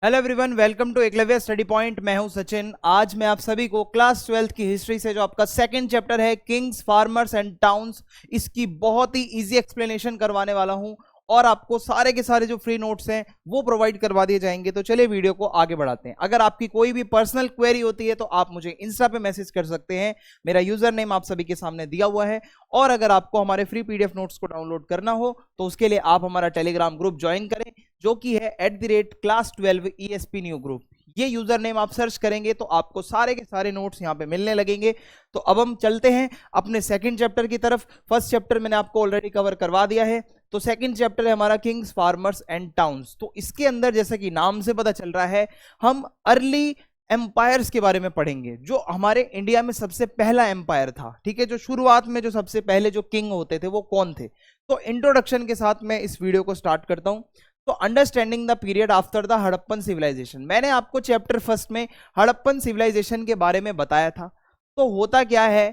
Hello everyone, welcome to Eklavya study point. मैं हूं सचिन। आज मैं आप सभी को क्लास 12th की हिस्ट्री से जो आपका सेकंड चैप्टर है किंग्स, फार्मर्स एंड टाउन्स, इसकी बहुत ही इजी एक्सप्लेनेशन करवाने वाला हूं और आपको सारे के सारे जो फ्री नोट्स हैं वो प्रोवाइड करवा दिए जाएंगे। तो चलिए वीडियो को आगे बढ़ाते हैं। अगर आपकी कोई भी पर्सनल क्वेरी होती है तो आप मुझे इंस्टा पे मैसेज कर सकते हैं। मेरा यूजर नेम आप सभी के सामने दिया हुआ है। और अगर आपको हमारे फ्री पीडीएफ नोट्स को डाउनलोड करना हो तो उसके लिए आप हमारा टेलीग्राम ग्रुप ज्वाइन करें, जो कि है @class12 ESP न्यू ग्रुप। ये यूजर नेम आप सर्च करेंगे तो आपको सारे के सारे नोट्स यहाँ पे मिलने लगेंगे। तो अब हम चलते हैं अपने सेकंड चैप्टर की तरफ। फर्स्ट चैप्टर मैंने आपको ऑलरेडी कवर करवा दिया है, तो सेकंड चैप्टर है हमारा किंग्स, फार्मर्स एंड टाउन्स। तो इसके अंदर जैसा कि नाम से पता चल रहा है, हम अर्ली एम्पायर्स के बारे में पढ़ेंगे। जो हमारे इंडिया में सबसे पहला एम्पायर था, ठीक है, जो शुरुआत में जो सबसे पहले जो किंग होते थे वो कौन थे। तो इंट्रोडक्शन के साथ मैं इस वीडियो को स्टार्ट करता हूं। तो understanding the period after the Harappan civilisation, मैंने आपको चैप्टर फर्स्ट में हड़प्पन सिविलाइजेशन के बारे में बताया था। तो होता क्या है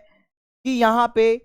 कि यहाँ पे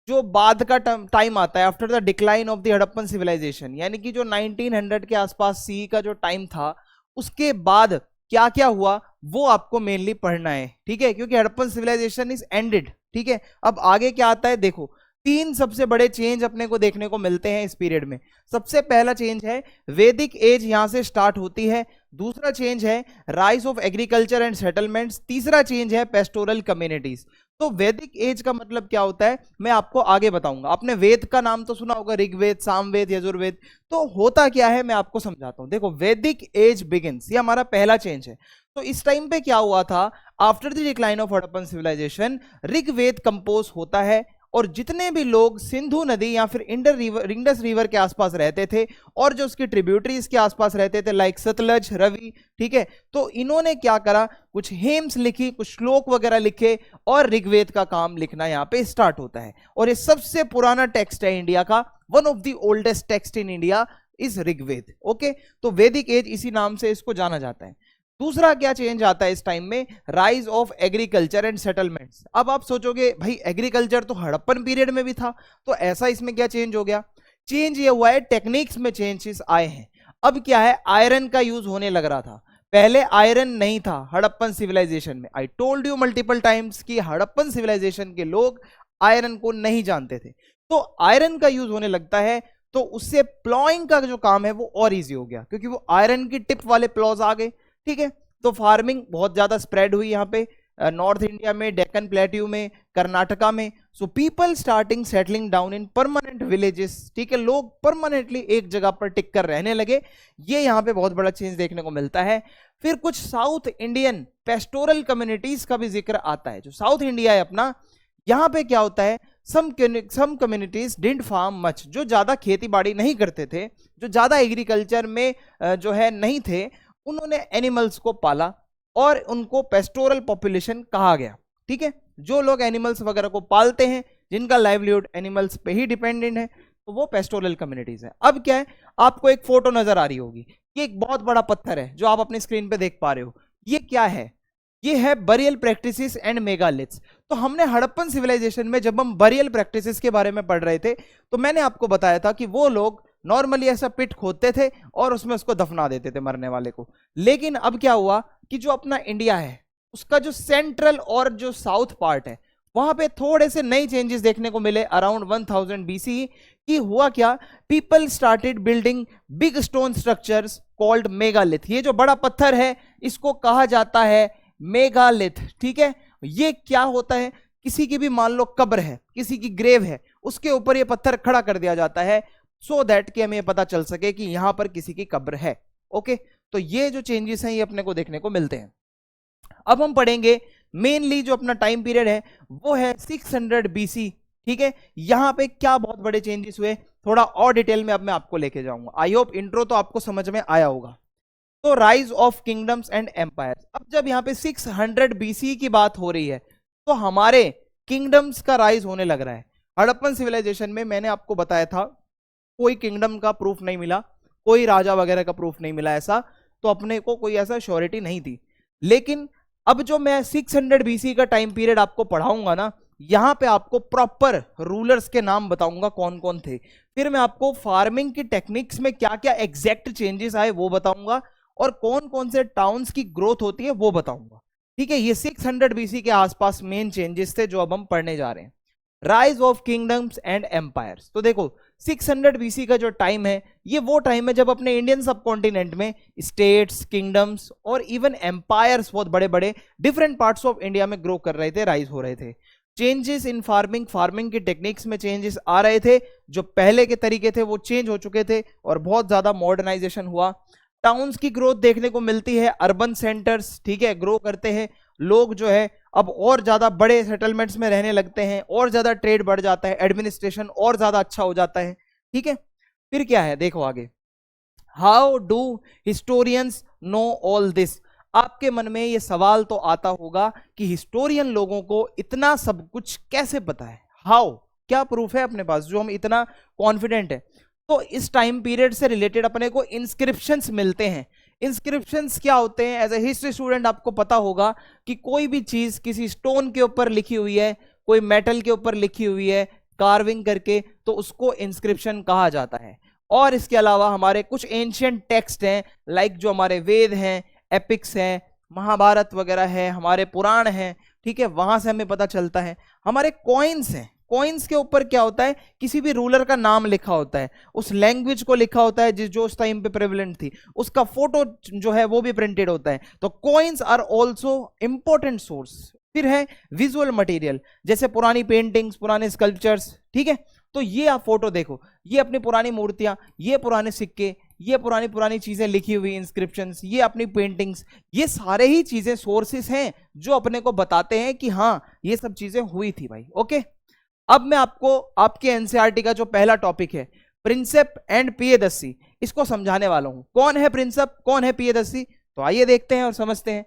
जो बाद का टाइम आता है after the decline of the Harappan civilisation, यानी कि जो 1900 के आसपास सी का जो टाइम था, उसके बाद क्या क्या हुआ वो आपको मेनली पढ़ना है, ठीक है, क्योंकि हड़प्पन सिविलाइजेशन इज एंडेड। ठीक है, अब आगे क्या आता है देखो। तीन सबसे बड़े चेंज अपने को देखने को मिलते हैं इस पीरियड में। सबसे पहला चेंज है वैदिक एज, यहां से स्टार्ट होती है। दूसरा चेंज है rise of agriculture and settlements. तीसरा चेंज है पेस्टोरल कम्युनिटीज। तो वैदिक एज का मतलब क्या होता है मैं आपको आगे बताऊंगा। आपने वेद का नाम तो सुना होगा, ऋग्वेद, सामवेद, यजुर्वेद। तो होता क्या है मैं आपको समझाता हूं। देखो, वैदिक एज बिगिंस, ये हमारा पहला चेंज है। तो इस टाइम पे क्या हुआ था, after the decline of Harappan civilisation Rigveda compose होता है। और जितने भी लोग सिंधु नदी या फिर इंडस रिवर के आसपास रहते थे और जो उसकी ट्रिब्यूटरीज के आसपास रहते थे, लाइक सतलज, रवि, ठीक है, तो इन्होंने क्या करा, कुछ हेम्स लिखी, कुछ श्लोक वगैरह लिखे और ऋग्वेद का काम लिखना यहाँ पे स्टार्ट होता है। और ये सबसे पुराना टेक्स्ट है इंडिया का, one of the oldest text in India is Rigveda. Okay, तो वैदिक एज इसी नाम से इसको जाना जाता है। दूसरा क्या चेंज आता है इस टाइम में, rise of agriculture and settlements. अब आप सोचोगे भाई एग्रीकल्चर तो हड़प्पन पीरियड में भी था, तो ऐसा इसमें क्या चेंज हो गया। चेंज ये हुआ है टेक्निक्स में चेंजेस आए हैं। अब क्या है, आयरन का यूज होने लग रहा था। पहले आयरन नहीं था हड़प्पन सिविलाइजेशन में। I told you multiple times कि हड़प्पन सिविलाइजेशन के लोग आयरन को नहीं जानते थे। तो आयरन का यूज होने लगता है, तो उससे प्लॉइंग का जो काम है वो और इजी हो गया, क्योंकि वो आयरन की टिप वाले प्लॉज आ गए। ठीक है, तो फार्मिंग बहुत ज्यादा स्प्रेड हुई यहाँ पे नॉर्थ इंडिया में, डेक्कन प्लेट्यू में, कर्नाटका में। So people starting settling down in permanent villages. ठीक है, लोग परमानेंटली एक जगह पर टिक कर रहने लगे। ये यहाँ पे बहुत बड़ा चेंज देखने को मिलता है। फिर कुछ साउथ इंडियन पेस्टोरल कम्युनिटीज का भी जिक्र आता है। जो साउथ इंडिया है अपना, यहाँ पे क्या होता है, सम कम्युनिटीज डिडंट फार्म मच, जो ज्यादा खेती बाड़ी नहीं करते थे, जो ज्यादा एग्रीकल्चर में जो है नहीं थे, उन्होंने एनिमल्स को पाला और उनको पेस्टोरल पॉपुलेशन कहा गया। ठीक है, जो लोग एनिमल्स वगैरह को पालते हैं, जिनका लाइवलीहुड एनिमल्स पे ही डिपेंडेंट है, तो वो पेस्टोरल कम्युनिटीज है। अब क्या है, आपको एक फोटो नजर आ रही होगी, ये एक बहुत बड़ा पत्थर है जो आप अपनी स्क्रीन पे देख पा रहे हो। ये क्या है, ये है बरियल प्रैक्टिसेस एंड मेगालिथ्स। तो हमने हड़प्पन सिविलाइजेशन में जब हम बरियल प्रैक्टिसेस के बारे में पढ़ रहे थे, तो मैंने आपको बताया था कि वो लोग नॉर्मली ऐसा पिट खोदते थे और उसमें उसको दफना देते थे मरने वाले को। लेकिन अब क्या हुआ कि जो अपना इंडिया है, उसका जो सेंट्रल और जो साउथ पार्ट है, वहां पे थोड़े से नए चेंजेस देखने को मिले अराउंड 1000 BC की। हुआ क्या, people started building big stone structures called megalith. ये जो बड़ा पत्थर है इसको कहा जाता है मेगालिथ। ठीक है, ये क्या होता है, किसी की भी मान लो कब्र है, किसी की ग्रेव है, उसके ऊपर ये पत्थर खड़ा कर दिया जाता है सो दैट कि हमें पता चल सके कि यहां पर किसी की कब्र है। ओके, तो ये जो चेंजेस हैं ये अपने को देखने को मिलते हैं। अब हम पढ़ेंगे मेनली जो अपना टाइम पीरियड है वो है 600 BC। ठीक है, यहां पे क्या बहुत बड़े चेंजेस हुए, थोड़ा और डिटेल में अब मैं आपको लेके जाऊंगा। आई होप इंट्रो तो आपको समझ में आया होगा। तो rise of kingdoms and empires. अब जब यहाँ पे 600 BC की बात हो रही है, तो हमारे किंगडम्स का राइज होने लग रहा है। हड़प्पन सिविलाइजेशन में मैंने आपको बताया था कोई किंगडम का प्रूफ नहीं मिला, कोई राजा वगैरह का प्रूफ नहीं मिला ऐसा, तो अपने को कोई ऐसा श्योरिटी नहीं थी। लेकिन अब जो मैं 600 BC का टाइम पीरियड आपको पढ़ाऊंगा ना, यहां पे आपको प्रॉपर रूलर्स के नाम बताऊंगा कौन कौन थे। फिर मैं आपको फार्मिंग की टेक्निक्स में क्या क्या एग्जैक्ट चेंजेस आए वो बताऊंगा, और कौन कौन से टाउन्स की ग्रोथ होती है वो बताऊंगा। ठीक है, ये 600 बीसी के आसपास मेन चेंजेस थे जो अब हम पढ़ने जा रहे हैं। Rise of kingdoms and empires. तो देखो 600 बीसी का जो टाइम है ये वो टाइम है जब अपने इंडियन सब कॉन्टिनेंट में स्टेट्स, किंगडम्स और इवन एम्पायर्स बहुत बड़े बड़े डिफरेंट पार्ट्स ऑफ इंडिया में ग्रो कर रहे थे, राइज हो रहे थे। चेंजेस इन फार्मिंग की टेक्निक्स में चेंजेस आ रहे थे, जो पहले के तरीके थे वो चेंज हो चुके थे और बहुत ज्यादा मॉडर्नाइजेशन हुआ। टाउन्स की ग्रोथ देखने को मिलती है, अर्बन सेंटर्स ठीक है ग्रो करते हैं, लोग जो है अब और ज्यादा बड़े सेटलमेंट्स में रहने लगते हैं, और ज्यादा ट्रेड बढ़ जाता है, एडमिनिस्ट्रेशन और ज्यादा अच्छा हो जाता है। ठीक है, फिर क्या है देखो आगे, how do historians know all this. आपके मन में ये सवाल तो आता होगा कि हिस्टोरियन लोगों को इतना सब कुछ कैसे पता है, हाउ, क्या प्रूफ है अपने पास जो हम इतना कॉन्फिडेंट है। तो इस टाइम पीरियड से रिलेटेड अपने को इंस्क्रिप्शंस मिलते हैं। इंस्क्रिप्शंस क्या होते हैं, एज ए हिस्ट्री स्टूडेंट आपको पता होगा कि कोई भी चीज किसी स्टोन के ऊपर लिखी हुई है, कोई मेटल के ऊपर लिखी हुई है कार्विंग करके, तो उसको इंस्क्रिप्शन कहा जाता है। और इसके अलावा हमारे कुछ एंशियंट टेक्स्ट हैं, लाइक जो हमारे वेद हैं, एपिक्स हैं, महाभारत वगैरह है, हमारे पुराण हैं, ठीक है, वहां से हमें पता चलता है। हमारे कॉइन्स हैं, कॉइन्स के ऊपर क्या होता है, किसी भी रूलर का नाम लिखा होता है, उस लैंग्वेज को लिखा होता है जिस जो उस टाइम पे प्रेवलेंट थी, उसका फोटो जो है वो भी प्रिंटेड होता है। तो coins are also important source. फिर है विजुअल मटेरियल, जैसे पुरानी पेंटिंग्स, पुराने स्कल्पचर्स, ठीक है। तो ये आप फोटो देखो, ये अपनी पुरानी मूर्तियां, ये पुराने सिक्के, ये पुरानी पुरानी चीजें लिखी हुई इंस्क्रिप्शंस, ये अपनी पेंटिंग्स, ये सारे ही चीजें सोर्सेस हैं जो अपने को बताते हैं कि हाँ ये सब चीजें हुई थी भाई। ओके, अब मैं आपको आपके एनसीईआरटी का जो पहला टॉपिक है प्रिंसेप एंड पियदस्सी, इसको समझाने वाला हूं। कौन है प्रिंसेप, कौन है पियदस्सी, तो आइए देखते हैं और समझते हैं।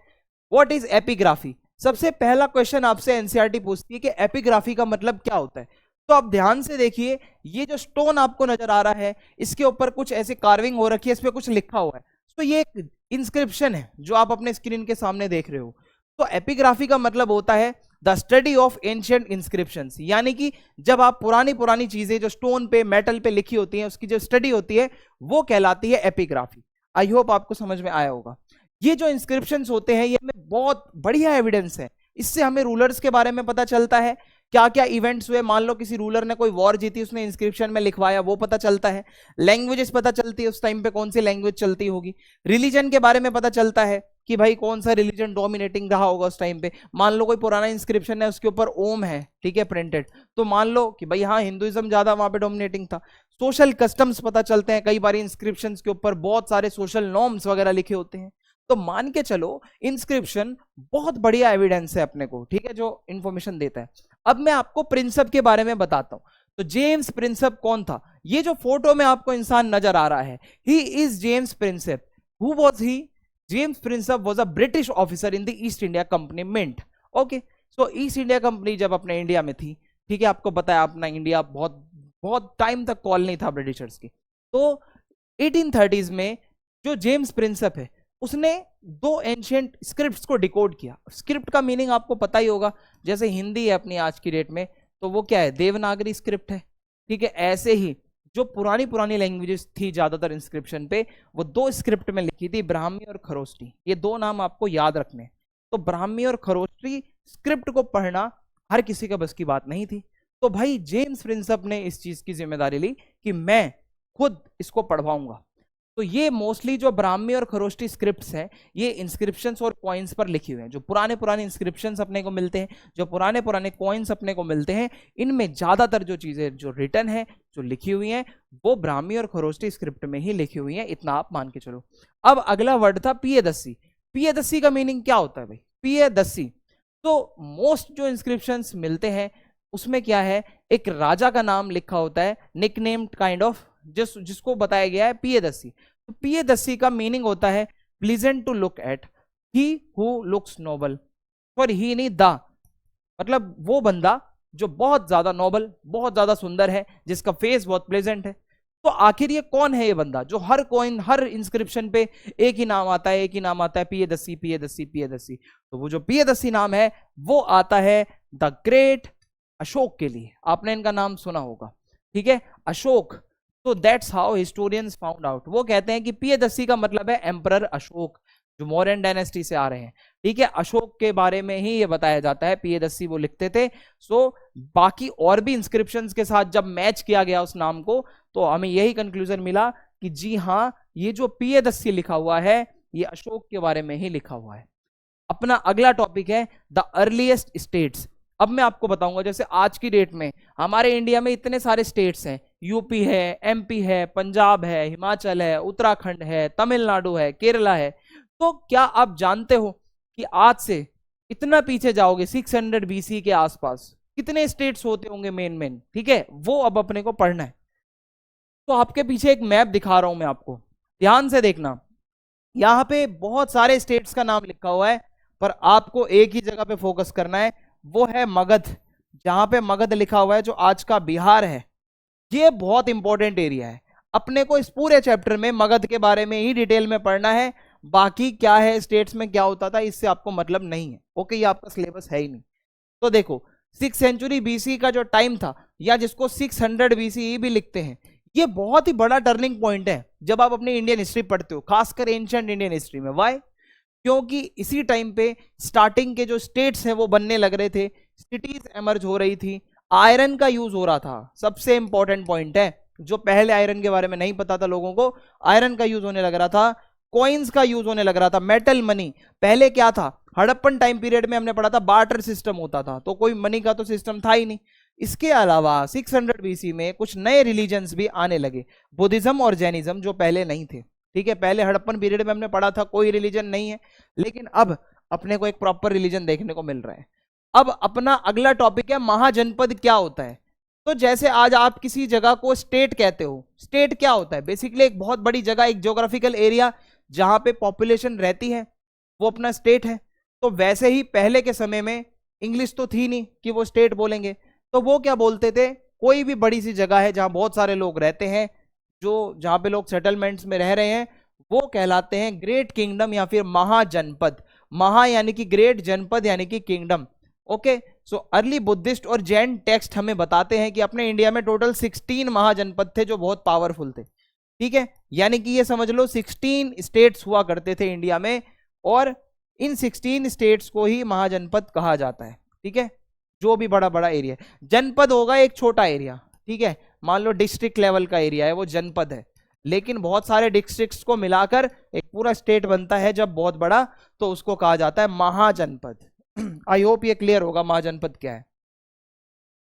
What is epigraphy. सबसे पहला क्वेश्चन आपसे एनसीईआरटी पूछती है कि एपिग्राफी का मतलब क्या होता है। तो आप ध्यान से देखिए, ये जो स्टोन आपको नजर आ रहा है इसके ऊपर कुछ ऐसे कार्विंग हो रखी है, इस पे कुछ लिखा हुआ है, तो ये एक इंस्क्रिप्शन है जो आप अपने स्क्रीन के सामने देख रहे हो। तो एपिग्राफी का मतलब होता है the study of ancient inscriptions, यानी कि जब आप पुरानी पुरानी चीजें जो स्टोन पे, मेटल पे लिखी होती हैं, उसकी जो स्टडी होती है वो कहलाती है एपिग्राफी। आई होप आपको समझ में आया होगा। ये जो इंस्क्रिप्शंस होते हैं ये हमें बहुत बढ़िया एविडेंस है, इससे हमें रूलर्स के बारे में पता चलता है, क्या क्या इवेंट्स हुए, मान लो किसी रूलर ने कोई वॉर जीती, उसने इंस्क्रिप्शन में लिखवाया, वो पता चलता है। लैंग्वेजेस पता चलती है उस टाइम पे कौन सी लैंग्वेज चलती होगी। रिलीजन के बारे में पता चलता है कि भाई कौन सा रिलीजन डोमिनेटिंग रहा होगा उस टाइम पे। मान लो कोई पुराना इंस्क्रिप्शन है उसके ऊपर ओम है, ठीक है, प्रिंटेड, तो मान लो कि भाई हाँ हिंदुइज्म ज्यादा वहां पे डोमिनेटिंग था। सोशल कस्टम्स पता चलते हैं, कई बार इंस्क्रिप्शन के ऊपर बहुत सारे सोशल नॉर्म्स वगैरह लिखे होते हैं। तो मान के चलो इंस्क्रिप्शन बहुत बढ़िया एविडेंस है अपने को, ठीक है, जो इंफॉर्मेशन देता है। अब मैं आपको प्रिंसेप के बारे में बताता हूं। तो जेम्स प्रिंसेप कौन था, ये जो फोटो में आपको इंसान नजर आ रहा है, he is James Prinsep. Who was he, James Prinsep was a British officer in the East India Company mint. Okay, so East India Company जब अपने इंडिया में थी, ठीक है, आपको पता है अपना इंडिया बहुत बहुत टाइम तक कॉलोनी था ब्रिटिशर्स की। तो 1830s में जो जेम्स प्रिंसेप है उसने दो एंशिएंट स्क्रिप्ट्स को डिकोड किया। स्क्रिप्ट का मीनिंग आपको पता ही होगा, जैसे हिंदी है अपनी आज की डेट में, तो वो क्या है, देवनागरी स्क्रिप्ट है, ठीक है। ऐसे ही जो पुरानी पुरानी लैंग्वेजेस थी ज्यादातर इंस्क्रिप्शन पे, वो दो स्क्रिप्ट में लिखी थी, ब्राह्मी और खरोष्टी। ये दो नाम आपको याद रखने। तो ब्राह्मी और खरोष्टी स्क्रिप्ट को पढ़ना हर किसी का बस की बात नहीं थी। तो भाई जेम्स प्रिंसेप ने इस चीज की जिम्मेदारी ली कि मैं खुद इसको पढ़वाऊंगा। तो ये मोस्टली जो ब्राह्मी और खरोष्टी स्क्रिप्ट्स हैं, ये इंस्क्रिप्शंस और कॉइन्स पर लिखी हुई हैं। जो पुराने पुराने इंस्क्रिप्शंस अपने को मिलते हैं, जो पुराने पुराने कॉइन्स अपने को मिलते हैं, इनमें ज्यादातर जो चीजें जो रिटन है, जो लिखी हुई हैं, वो ब्राह्मी और खरोष्टी स्क्रिप्ट में ही लिखी हुई हैं, इतना आप मान के चलो। अब अगला वर्ड था पियदस्सी। पियदस्सी का मीनिंग क्या होता है भाई, पियदस्सी। तो मोस्ट जो इंस्क्रिप्शंस मिलते हैं उसमें क्या है, एक राजा का नाम लिखा होता है, निकनेम्ड काइंड ऑफ, जिसको बताया गया है पियदस्सी। तो पियदस्सी का मीनिंग होता है pleasant to look at, he who looks noble, sorry he नहीं द, मतलब वो बंदा जो बहुत ज्यादा नोबल, बहुत ज्यादा सुंदर है, जिसका फेस बहुत प्लेजेंट है। तो आखिर ये कौन है, ये बंदा जो हर कॉइन, हर इंस्क्रिप्शन पे एक ही नाम आता है, एक ही नाम आता है, पियदस्सी पियदस्सी पियदस्सी। तो वो जो पियदस्सी नाम है वो आता है द ग्रेट अशोक के लिए। आपने इनका नाम सुना होगा, ठीक है, अशोक। तो that's how historians found out. वो कहते हैं कि पियदस्सी का मतलब है एम्परर अशोक, जो मौर्यन डायनेस्टी से आ रहे हैं, ठीक है, अशोक के बारे में ही ये बताया जाता है, पियदस्सी वो लिखते थे। सो बाकी और भी इंस्क्रिप्शंस के साथ जब मैच किया गया उस नाम को, तो हमें यही कंक्लूजन मिला कि जी हाँ, ये जो पियदस्सी लिखा हुआ है ये अशोक के बारे में ही लिखा हुआ है। अपना अगला टॉपिक है द अर्लीस्ट स्टेट्स। अब मैं आपको बताऊंगा, जैसे आज की डेट में हमारे इंडिया में इतने सारे स्टेट्स हैं, यूपी है, एमपी है, पंजाब है, हिमाचल है, उत्तराखंड है, तमिलनाडु है, केरला है। तो क्या आप जानते हो कि आज से इतना पीछे जाओगे 600 बीसी के आसपास कितने स्टेट्स होते होंगे मेन मेन, ठीक है, वो अब अपने को पढ़ना है। तो आपके पीछे एक मैप दिखा रहा हूं मैं आपको, ध्यान से देखना। यहां पे बहुत सारे स्टेट्स का नाम लिखा हुआ है, पर आपको एक ही जगह पे फोकस करना है, वो है मगध। जहां पे मगध लिखा हुआ है, जो आज का बिहार है, ये बहुत इंपॉर्टेंट एरिया है। अपने को इस पूरे चैप्टर में मगध के बारे में ही डिटेल में पढ़ना है, बाकी क्या है स्टेट्स में क्या होता था इससे आपको मतलब नहीं है। ओके, ये आपका सिलेबस है ही नहीं। तो देखो 6 सेंचुरी बीसी का जो टाइम था, या जिसको 600 बीसी भी लिखते हैं, ये बहुत ही बड़ा टर्निंग पॉइंट है जब आप अपनी इंडियन हिस्ट्री पढ़ते हो, खासकर एंशिएंट इंडियन हिस्ट्री में। वाई? क्योंकि इसी टाइम पे स्टार्टिंग के जो स्टेट्स हैं वो बनने लग रहे थे, सिटीज एमर्ज हो रही थी, आयरन का यूज हो रहा था। सबसे इंपॉर्टेंट पॉइंट है, जो पहले आयरन के बारे में नहीं पता था लोगों को, आयरन का यूज होने लग रहा था, कॉइन्स का यूज होने लग रहा था, मेटल मनी। पहले क्या था, हड़प्पन टाइम पीरियड में हमने पढ़ा था बार्टर सिस्टम होता था, तो कोई मनी का तो सिस्टम था ही नहीं। इसके अलावा 600 बीसी में कुछ नए रिलीजन्स भी आने लगे, बुद्धिज्म और जैनिज्म, जो पहले नहीं थे। ठीक है, पहले हड़प्पन पीरियड में हमने पढ़ा था कोई रिलीजन नहीं है, लेकिन अब अपने को एक प्रॉपर रिलीजन देखने को मिल रहा है। अब अपना अगला टॉपिक है महाजनपद क्या होता है। तो जैसे आज आप किसी जगह को स्टेट कहते हो, स्टेट क्या होता है? बेसिकली एक बहुत बड़ी जगह, एक ज्योग्राफिकल एरिया जहां पे पॉपुलेशन रहती है, वो अपना स्टेट है। तो वैसे ही पहले के समय में इंग्लिश तो थी नहीं कि वो स्टेट बोलेंगे, तो वो क्या बोलते थे, कोई भी बड़ी सी जगह है जहां बहुत सारे लोग रहते हैं, जो जहां पे लोग सेटलमेंट्स में रह रहे हैं, वो कहलाते हैं ग्रेट किंगडम या फिर महाजनपद। महा यानी कि ग्रेट, जनपद यानी कि kingdom. Okay, so early Buddhist और जैन टेक्स्ट हमें बताते हैं कि अपने इंडिया में टोटल 16 महाजनपद थे जो बहुत पावरफुल थे। ठीक है, यानी कि ये समझ लो 16 स्टेट्स हुआ करते थे इंडिया में, और इन 16 स्टेट्स को ही महाजनपद कहा जाता है। ठीक है, जो भी बड़ा बड़ा एरिया, जनपद होगा एक छोटा एरिया, ठीक है, मान लो डिस्ट्रिक्ट लेवल का एरिया है वो जनपद है, लेकिन बहुत सारे डिस्ट्रिक्ट्स को मिलाकर एक पूरा स्टेट बनता है जब बहुत बड़ा, तो उसको कहा जाता है महाजनपद। आई होप ये क्लियर होगा महाजनपद क्या है।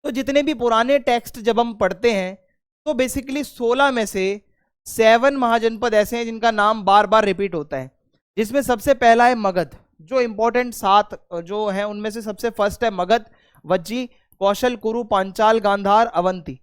तो जितने भी पुराने टेक्स्ट जब हम पढ़ते हैं, तो बेसिकली 16 में से 7 महाजनपद ऐसे हैं जिनका नाम बार बार रिपीट होता है, जिसमें सबसे पहला है मगध। जो इंपॉर्टेंट 7 जो है उनमें से सबसे फर्स्ट है मगध, वज्जी, कौशल, कुरु, पांचाल, गांधार, अवंती।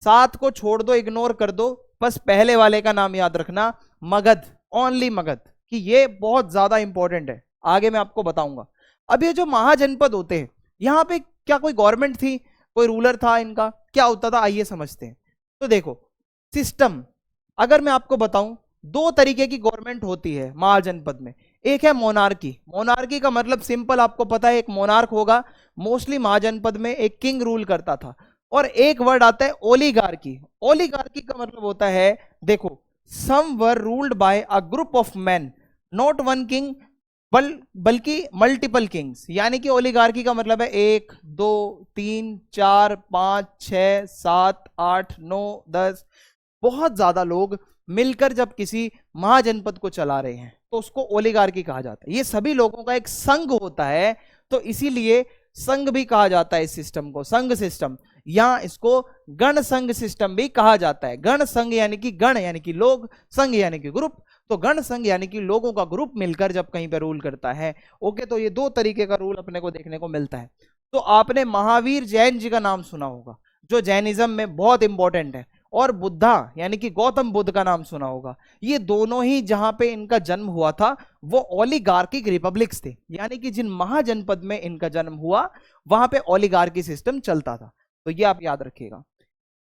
7 को छोड़ दो, इग्नोर कर दो, बस पहले वाले का नाम याद रखना, मगध, ओनली मगध, कि ये बहुत ज्यादा इंपॉर्टेंट है, आगे मैं आपको बताऊंगा। अब ये जो महाजनपद होते हैं, यहाँ पे क्या कोई गवर्नमेंट थी, कोई रूलर था इनका, क्या होता था, आइए समझते हैं। तो देखो सिस्टम, अगर मैं आपको बताऊं, 2 तरीके की गवर्नमेंट होती है महाजनपद में। एक है मोनार्की। मोनार्की का मतलब सिंपल आपको पता है, एक मोनार्क होगा, मोस्टली महाजनपद में एक किंग रूल करता था। और एक वर्ड आता है ओलिगार्की। ओलिगार्की का मतलब होता है, देखो, some were ruled by a group of man, not one king बल्कि मल्टीपल किंग्स। यानी कि ओलिगार्की का मतलब है 1 2 3 4 5 6 7 8 9 10, बहुत ज्यादा लोग मिलकर जब किसी महाजनपद को चला रहे हैं तो उसको ओलिगार्की कहा जाता है। ये सभी लोगों का एक संघ होता है, तो इसीलिए संघ भी कहा जाता है इस सिस्टम को, संघ सिस्टम, या इसको गण संघ सिस्टम भी कहा जाता है। गण संघ यानी कि गण यानी कि लोग, संघ यानी कि ग्रुप, तो गण संघ यानी कि लोगों का ग्रुप मिलकर जब कहीं पर रूल करता है। ओके, तो ये 2 तरीके का रूल अपने को देखने को मिलता है। तो आपने महावीर जैन जी का नाम सुना होगा, जो जैनिज्म में बहुत इंपॉर्टेंट है, और बुद्धा यानी कि गौतम बुद्ध का नाम सुना होगा। ये दोनों ही जहां पे इनका जन्म हुआ था वो ओलिगार्किक रिपब्लिक्स थे, यानी कि जिन महाजनपद में इनका जन्म हुआ वहां पे ओलिगार्की सिस्टम चलता था। तो ये आप याद रखिएगा।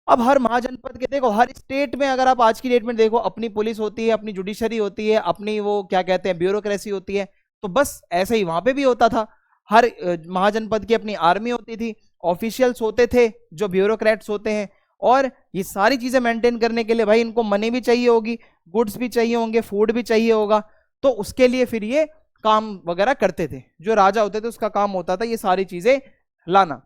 अब हर महाजनपद के, देखो हर स्टेट में, अगर आप आज की डेट में देखो, अपनी पुलिस होती है, अपनी जुडिशरी होती है, अपनी वो क्या कहते हैं ब्यूरोक्रेसी होती है, तो बस ऐसे ही वहां पे भी होता था। हर महाजनपद की अपनी आर्मी होती थी, ऑफिशियल्स होते थे जो ब्यूरोक्रेट्स होते हैं, और ये सारी चीजें मेंटेन करने के लिए भाई इनको मनी भी चाहिए होगी, गुड्स भी चाहिए होंगे, फूड भी चाहिए होगा, तो उसके लिए फिर ये काम वगैरह करते थे। जो राजा होते थे उसका काम होता था ये सारी चीजें लाना।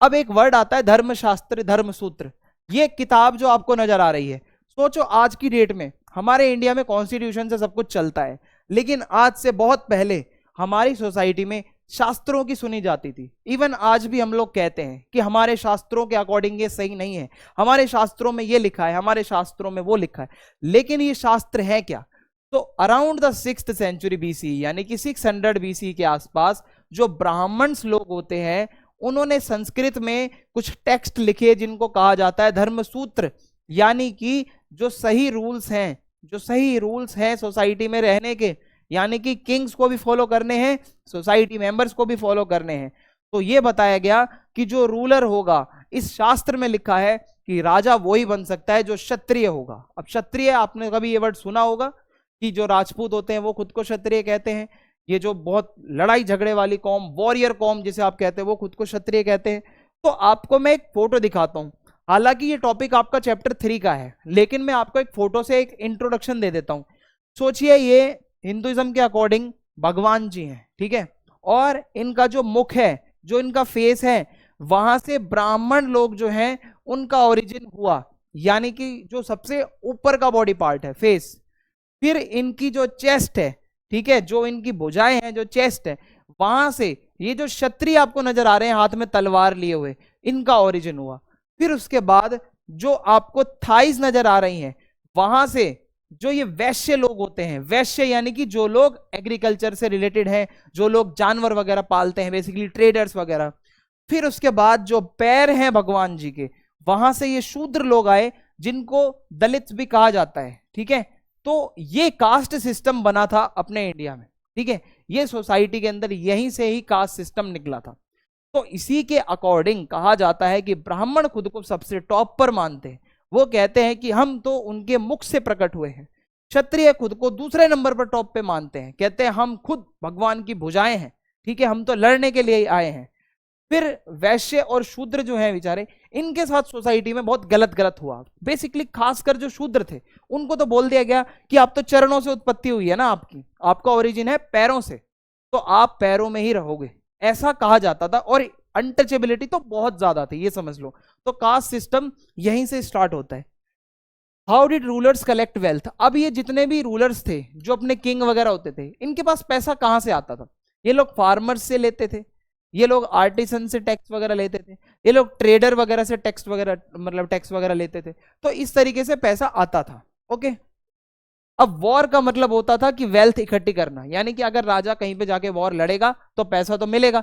अब एक वर्ड आता है धर्मशास्त्र, धर्मसूत्र। ये किताब जो आपको नजर आ रही है, सोचो आज की डेट में हमारे इंडिया में कॉन्स्टिट्यूशन से सब कुछ चलता है, लेकिन आज से बहुत पहले हमारी सोसाइटी में शास्त्रों की सुनी जाती थी। इवन आज भी हम लोग कहते हैं कि हमारे शास्त्रों के अकॉर्डिंग ये सही नहीं है, हमारे शास्त्रों में ये लिखा है, हमारे शास्त्रों में वो लिखा है, लेकिन ये शास्त्र है क्या? तो around the 6th century BC, यानी कि 600 बीसी के आसपास जो ब्राह्मण्स लोग होते हैं उन्होंने संस्कृत में कुछ टेक्स्ट लिखे जिनको कहा जाता है धर्मसूत्र, यानी कि जो सही रूल्स हैं, जो सही रूल्स हैं सोसाइटी में रहने के, यानी कि किंग्स को भी फॉलो करने हैं, सोसाइटी मेंबर्स को भी फॉलो करने हैं। तो ये बताया गया कि जो रूलर होगा, इस शास्त्र में लिखा है कि राजा वही बन सकता है जो क्षत्रिय होगा। अब क्षत्रिय, आपने कभी ये वर्ड सुना होगा कि जो राजपूत होते हैं वो खुद को क्षत्रिय कहते हैं, ये जो बहुत लड़ाई झगड़े वाली कौम, वॉरियर कौम जिसे आप कहते हैं, वो खुद को क्षत्रिय कहते हैं। तो आपको मैं एक फोटो दिखाता हूं, हालांकि ये टॉपिक आपका चैप्टर 3 का है, लेकिन मैं आपको एक फोटो से एक इंट्रोडक्शन दे देता हूं। सोचिए ये हिंदुइज्म के अकॉर्डिंग भगवान जी हैं, ठीक है, और इनका जो मुख है, जो इनका फेस है, वहां से ब्राह्मण लोग जो हैं उनका ओरिजिन हुआ, यानी कि जो सबसे ऊपर का बॉडी पार्ट है फेस, फिर इनकी जो चेस्ट है, ठीक है, जो इनकी भुजाएं हैं, जो चेस्ट है, वहां से ये जो क्षत्रिय आपको नजर आ रहे हैं हाथ में तलवार लिए हुए, इनका ओरिजिन हुआ। फिर उसके बाद जो आपको थाइज नजर आ रही हैं, वहां से जो ये वैश्य लोग होते हैं, वैश्य यानी कि जो लोग एग्रीकल्चर से रिलेटेड हैं, जो लोग जानवर वगैरह पालते हैं, बेसिकली ट्रेडर्स वगैरह। फिर उसके बाद जो पैर हैं भगवान जी के, वहां से ये शूद्र लोग आए जिनको दलित भी कहा जाता है, ठीक है। तो ये कास्ट सिस्टम बना था अपने इंडिया में, ठीक है, ये सोसाइटी के अंदर यहीं से ही कास्ट सिस्टम निकला था। तो इसी के अकॉर्डिंग कहा जाता है कि ब्राह्मण खुद को सबसे टॉप पर मानते हैं, वो कहते हैं कि हम तो उनके मुख से प्रकट हुए हैं। क्षत्रिय खुद को दूसरे नंबर पर टॉप पे मानते हैं, कहते हैं हम खुद भगवान की भुजाएं हैं, ठीक है, हम तो लड़ने के लिए आए हैं। फिर वैश्य और शूद्र जो हैं बेचारे, इनके साथ सोसाइटी में बहुत गलत गलत हुआ। बेसिकली खासकर जो शूद्र थे उनको तो बोल दिया गया कि आप तो चरणों से उत्पत्ति हुई है ना, आपकी, आपका ओरिजिन है पैरों से, तो आप पैरों में ही रहोगे, ऐसा कहा जाता था। और अनटचेबिलिटी तो बहुत ज्यादा थी, ये समझ लो। तो कास्ट सिस्टम यहीं से स्टार्ट होता है। How did rulers collect wealth? अब ये जितने भी रूलर्स थे, जो अपने किंग वगैरह होते थे, इनके पास पैसा कहां से आता था? ये लोग फार्मर्स से लेते थे, ये लोग आर्टिसन से टैक्स वगैरह लेते थे, ये लोग ट्रेडर वगैरह से टैक्स वगैरह, मतलब टैक्स वगैरह लेते थे। तो इस तरीके से पैसा आता था। ओके, अब वॉर का मतलब होता था कि वेल्थ इकट्ठी करना, यानी कि अगर राजा कहीं पे जाके वॉर लड़ेगा तो पैसा तो मिलेगा।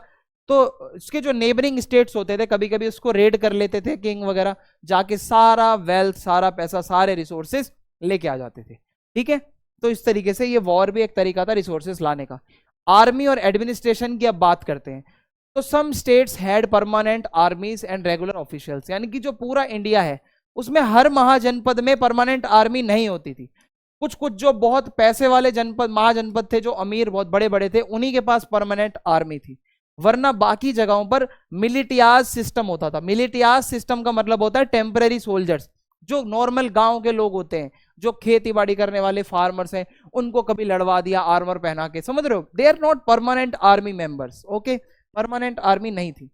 तो इसके जो नेबरिंग स्टेट्स होते थे, कभी कभी उसको रेड कर लेते थे किंग वगैरह, जाके सारा वेल्थ, सारा पैसा, सारे रिसोर्सेस लेके आ जाते थे, ठीक है। तो इस तरीके से ये वॉर भी एक तरीका था रिसोर्सेस लाने का। आर्मी और एडमिनिस्ट्रेशन की अब बात करते हैं। तो some states had permanent armies and regular officials, यानी कि जो पूरा इंडिया है उसमें हर महाजनपद में परमानेंट आर्मी नहीं होती थी। कुछ कुछ जो बहुत पैसे वाले जनपद, महाजनपद थे, जो अमीर बहुत बड़े बड़े थे, उन्हीं के पास परमानेंट आर्मी थी, वरना बाकी जगहों पर मिलिटियाज सिस्टम होता था। मिलिटियाज सिस्टम का मतलब होता है टेम्पररी सोल्जर्स, जो नॉर्मल गांव के लोग होते हैं, जो खेती बाड़ी करने वाले फार्मर्स हैं, उनको कभी लड़वा दिया आर्मर पहना के, समझ रहे हो, they are not permanent army members. Okay, permanent army नहीं थी।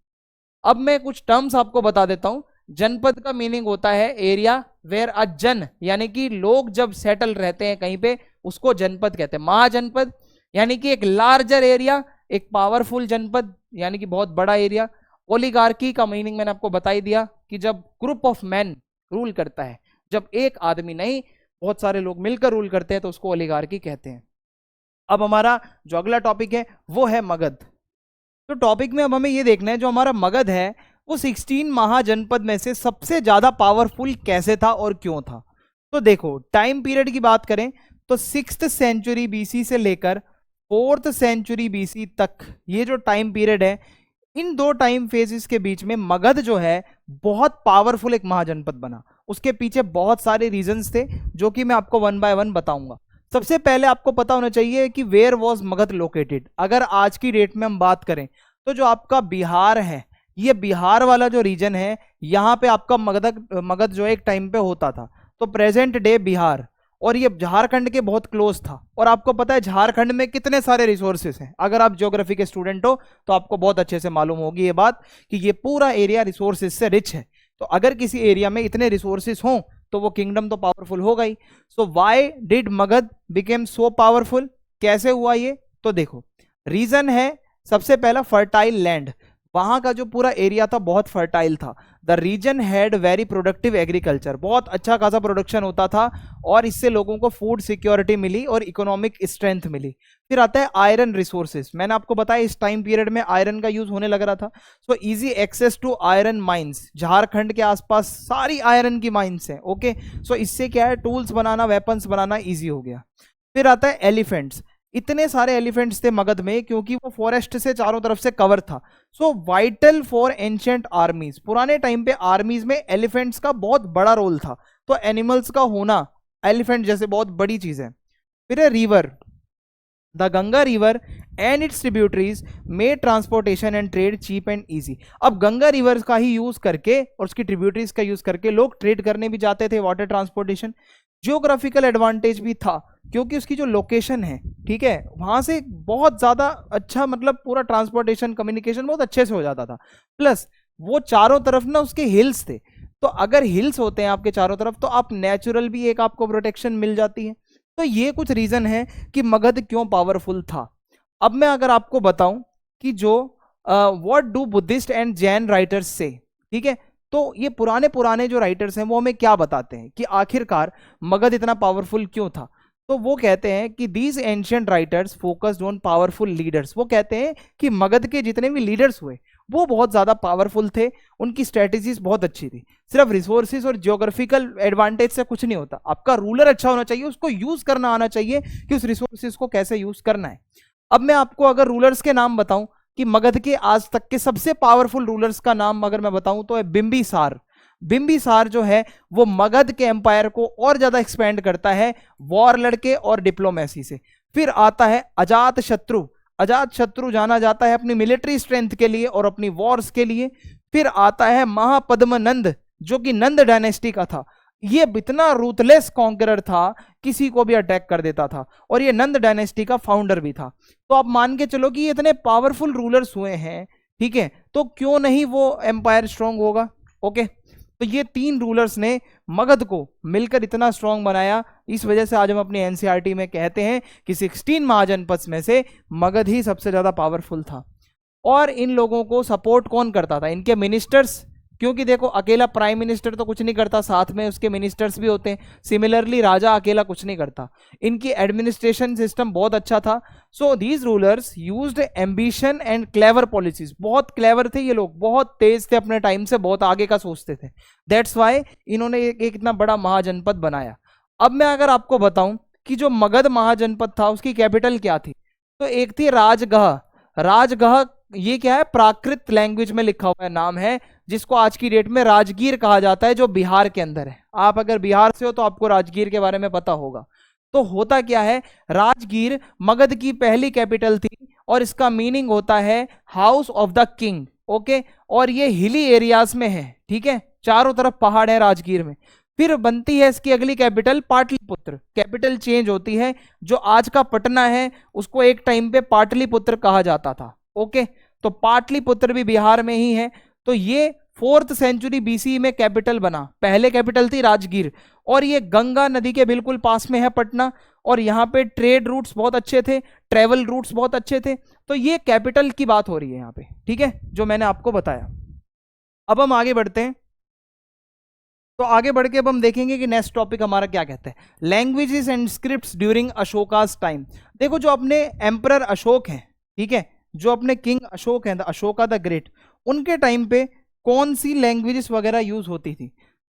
अब मैं कुछ टर्म्स आपको बता देता हूं। जनपद का मीनिंग होता है एरिया वेयर अ जन, यानी कि लोग जब सेटल रहते हैं कहीं पे, उसको जनपद कहते हैं। महाजनपद यानी कि एक लार्जर एरिया, एक पावरफुल जनपद, यानी कि बहुत बड़ा एरिया। ओलिगार्की का मीनिंग मैंने आपको बता ही दिया कि जब ग्रुप ऑफ मैन रूल करता है, जब एक आदमी नहीं बहुत सारे लोग मिलकर रूल करते हैं, तो उसको ओलिगार्की कहते हैं। अब हमारा जो अगला टॉपिक है वो है मगध। तो टॉपिक में अब हमें ये देखना है, जो हमारा मगध है वो 16 महाजनपद में से सबसे ज्यादा पावरफुल कैसे था और क्यों था। तो देखो, टाइम पीरियड की बात करें तो 6th सेंचुरी बीसी से लेकर 4th सेंचुरी बीसी तक, ये जो टाइम पीरियड है, इन दो टाइम फेजेस के बीच में मगध जो है बहुत पावरफुल एक महाजनपद बना। उसके पीछे बहुत सारे रीजंस थे, जो कि मैं आपको वन बाय वन बताऊंगा। सबसे पहले आपको पता होना चाहिए कि वेयर वॉज मगध लोकेटेड। अगर आज की डेट में हम बात करें तो जो आपका बिहार है, ये बिहार वाला जो रीजन है, यहाँ पे आपका मगध जो एक टाइम पे होता था। तो प्रेजेंट डे बिहार, और ये झारखंड के बहुत क्लोज था। और आपको पता है झारखंड में कितने सारे रिसोर्सेस हैं, अगर आप ज्योग्राफी के स्टूडेंट हो तो आपको बहुत अच्छे से मालूम होगी ये बात कि ये पूरा एरिया रिसोर्सेज से रिच है। तो अगर किसी एरिया में इतने रिसोर्सेज हों तो वो किंगडम तो पावरफुल होगा ही। So why did Magadha became so powerful, कैसे हुआ ये? तो देखो, रीजन है सबसे पहला फर्टाइल लैंड। वहां का जो पूरा एरिया था बहुत फर्टाइल था। The region had very productive agriculture, बहुत अच्छा खासा प्रोडक्शन होता था और इससे लोगों को फूड सिक्योरिटी मिली और इकोनॉमिक स्ट्रेंथ मिली। फिर आता है आयरन रिसोर्सेज। मैंने आपको बताया इस टाइम पीरियड में आयरन का यूज होने लग रहा था। So easy access to iron mines, Jharkhand के आसपास सारी आयरन की माइंस हैं। ओके, सो इससे क्या है, टूल्स बनाना, वेपन्स बनाना ईजी हो गया। फिर आता है एलिफेंट्स। इतने सारे एलिफेंट्स थे मगध में क्योंकि वो फॉरेस्ट से चारों तरफ से कवर था। सो वाइटल फॉर एंशिएंट आर्मीज, पुराने टाइम पे आर्मीज में एलिफेंट्स का बहुत बड़ा रोल था। तो एनिमल्स का होना एलिफेंट जैसे बहुत बड़ी चीज है। फिर है river, the Ganga river and its tributaries made transportation and trade cheap and easy. अब गंगा रिवर का ही यूज करके और उसकी ट्रिब्यूटरीज का यूज करके लोग ट्रेड करने भी जाते थे, वाटर ट्रांसपोर्टेशन। जियोग्राफिकल एडवांटेज भी था क्योंकि उसकी जो लोकेशन है, ठीक है, वहां से बहुत ज्यादा अच्छा, मतलब पूरा ट्रांसपोर्टेशन कम्युनिकेशन बहुत अच्छे से हो जाता था। प्लस वो चारों तरफ ना उसके हिल्स थे, तो अगर हिल्स होते हैं आपके चारों तरफ तो आप नेचुरल भी एक आपको प्रोटेक्शन मिल जाती है। तो ये कुछ रीजन है कि मगध क्यों पावरफुल था। अब मैं अगर आपको बताऊं कि जो what do Buddhist and Jain writers से, ठीक है, तो ये पुराने पुराने जो राइटर्स हैं वो हमें क्या बताते हैं कि आखिरकार मगध इतना पावरफुल क्यों था। तो वो कहते हैं कि these ancient writers focused on powerful leaders. वो कहते हैं कि मगध के जितने भी लीडर्स हुए वो बहुत ज्यादा पावरफुल थे, उनकी स्ट्रेटेजीज बहुत अच्छी थी। सिर्फ रिसोर्सेज और जियोग्राफिकल एडवांटेज से कुछ नहीं होता, आपका रूलर अच्छा होना चाहिए, उसको यूज करना आना चाहिए कि उस रिसोर्सेज को कैसे यूज करना है। अब मैं आपको अगर रूलर्स के नाम बताऊं कि मगध के आज तक के सबसे पावरफुल रूलर्स का नाम अगर मैं बताऊं तो है बिंबिसार। बिंबिसार जो है वो मगध के एम्पायर को और ज्यादा एक्सपेंड करता है वॉर लड़के और डिप्लोमेसी से। फिर आता है अजात शत्रु। अजात शत्रु जाना जाता है अपनी मिलिट्री स्ट्रेंथ के लिए और अपनी वॉर्स के लिए। फिर आता है महापद्मनंद जो कि नंद डायनेस्टी का था। ये इतना रूथलेस कॉन्करर था, किसी को भी अटैक कर देता था, और ये नंद डायनेस्टी का फाउंडर भी था। तो आप मान के चलो कि ये इतने पावरफुल रूलर्स हुए हैं, ठीक है, तो क्यों नहीं वो एम्पायर स्ट्रांग होगा। ओके, तो ये तीन रूलर्स ने मगध को मिलकर इतना स्ट्रांग बनाया। इस वजह से आज हम अपनी एनसीईआरटी में कहते हैं कि 16 महाजनपद में से मगध ही सबसे ज्यादा पावरफुल था। और इन लोगों को सपोर्ट कौन करता था? इनके मिनिस्टर्स, क्योंकि देखो अकेला प्राइम मिनिस्टर तो कुछ नहीं करता, साथ में उसके मिनिस्टर्स भी होते हैं। सिमिलरली राजा अकेला कुछ नहीं करता। इनकी एडमिनिस्ट्रेशन सिस्टम बहुत अच्छा था। So these rulers used ambition and clever policies. बहुत क्लेवर थे ये लोग, बहुत तेज थे, अपने टाइम से बहुत आगे का सोचते थे। दैट्स वाई इन्होंने एक इतना बड़ा महाजनपद बनाया। अब मैं अगर आपको बताऊं कि जो मगध महाजनपद था उसकी कैपिटल क्या थी, तो एक थी राजगह। राजगह ये क्या है, प्राकृत लैंग्वेज में लिखा हुआ है नाम है, जिसको आज की डेट में राजगीर कहा जाता है, जो बिहार के अंदर है। आप अगर बिहार से हो तो आपको राजगीर के बारे में पता होगा। तो होता क्या है, राजगीर मगध की पहली कैपिटल थी और इसका मीनिंग होता है house of the king. Okay, और ये हिली एरियाज में है, ठीक है, चारों तरफ पहाड़ है राजगीर में। फिर बनती है इसकी अगली कैपिटल पाटलिपुत्र। कैपिटल चेंज होती है, जो आज का पटना है उसको एक टाइम पे पाटलिपुत्र कहा जाता था। ओके, तो पाटलिपुत्र भी बिहार में ही है। तो ये 4th सेंचुरी बीसी में कैपिटल बना। पहले कैपिटल थी राजगीर, और ये गंगा नदी के बिल्कुल पास में है पटना, और यहाँ पे ट्रेड रूट्स बहुत अच्छे थे, ट्रेवल रूट्स बहुत अच्छे थे। तो ये कैपिटल की बात हो रही है यहाँ पे, ठीक है, जो मैंने आपको बताया। अब हम आगे बढ़ते हैं। तो आगे बढ़ के अब हम देखेंगे कि नेक्स्ट टॉपिक हमारा क्या कहता है, languages and scripts during Ashoka's time. देखो जो अपने एम्परर अशोक हैं, ठीक है, जो अपने किंग अशोक हैं, अशोका द ग्रेट, उनके टाइम पे कौन सी लैंग्वेजेस वगैरह यूज होती थी।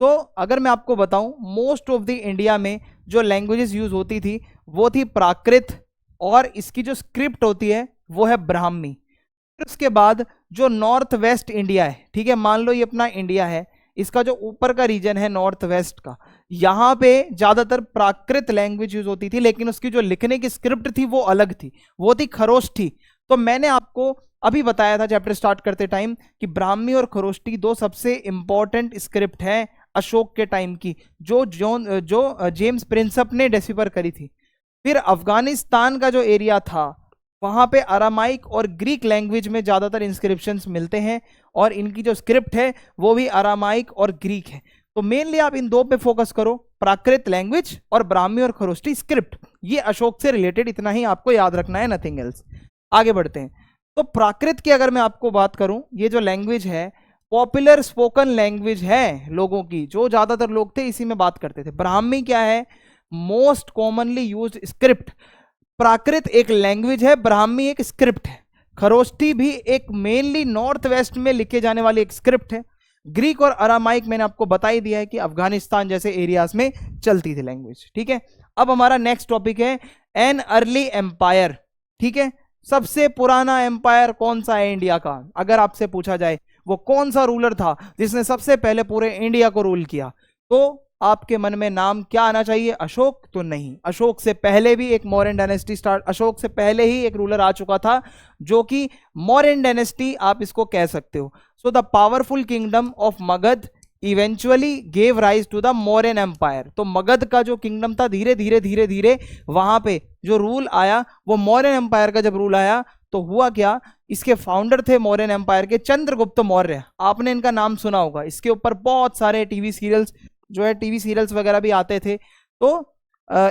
तो अगर मैं आपको बताऊं, मोस्ट ऑफ द इंडिया में जो लैंग्वेजेस यूज होती थी वो थी प्राकृत, और इसकी जो स्क्रिप्ट होती है वो है ब्राह्मी। फिर उसके बाद जो नॉर्थ वेस्ट इंडिया है, ठीक है, मान लो ये अपना इंडिया है, इसका जो ऊपर का रीजन है नॉर्थ वेस्ट का, यहाँ पे ज्यादातर प्राकृत लैंग्वेज यूज होती थी, लेकिन उसकी जो लिखने की स्क्रिप्ट थी वो अलग थी, वो थी खरोष्ठी। तो मैंने आपको अभी बताया था चैप्टर स्टार्ट करते टाइम कि ब्राह्मी और खरोष्टी दो सबसे इंपॉर्टेंट स्क्रिप्ट है अशोक के टाइम की, जो जेम्स प्रिंसप ने डेसिफर करी थी। फिर अफगानिस्तान का जो एरिया था वहां पे अरामाइक और ग्रीक लैंग्वेज में ज्यादातर इंस्क्रिप्शंस मिलते हैं, और इनकी जो स्क्रिप्ट है वो भी अरामाइक और ग्रीक है। तो मेनली आप इन दो पे फोकस करो, प्राकृत लैंग्वेज और ब्राह्मी और खरोष्टी स्क्रिप्ट। ये अशोक से रिलेटेड, इतना ही आपको याद रखना है, नथिंग एल्स। आगे बढ़ते हैं। तो प्राकृत की अगर मैं आपको बात करूं, ये जो लैंग्वेज है पॉपुलर स्पोकन लैंग्वेज है लोगों की, जो ज्यादातर लोग थे इसी में बात करते थे। ब्राह्मी क्या है, मोस्ट कॉमनली यूज्ड स्क्रिप्ट। प्राकृत एक लैंग्वेज है, ब्राह्मी एक स्क्रिप्ट है। खरोष्टी भी एक मेनली नॉर्थ वेस्ट में लिखे जाने वाली एक स्क्रिप्ट है। ग्रीक और अरामाइक मैंने आपको बता ही दिया है कि अफगानिस्तान जैसे एरियाज में चलती थी लैंग्वेज, ठीक है। अब हमारा नेक्स्ट टॉपिक है एन अर्ली एम्पायर, ठीक है। सबसे पुराना एम्पायर कौन सा है इंडिया का, अगर आपसे पूछा जाए वो कौन सा रूलर था जिसने सबसे पहले पूरे इंडिया को रूल किया, तो आपके मन में नाम क्या आना चाहिए, अशोक? तो नहीं, अशोक से पहले भी एक मौर्यन डायनेस्टी अशोक से पहले ही एक रूलर आ चुका था जो कि मौर्यन डायनेस्टी आप इसको कह सकते हो। So the powerful kingdom of Magadha eventually gave rise to the Mauryan empire. तो मगध का जो किंगडम था धीरे धीरे धीरे धीरे वहां पे जो रूल आया वो मौर्यन एम्पायर का जब रूल आया तो हुआ क्या, इसके फाउंडर थे मौर्यन एम्पायर के चंद्रगुप्त मौर्य। आपने इनका नाम सुना होगा, इसके ऊपर बहुत सारे टीवी सीरियल्स वगैरह भी आते थे। तो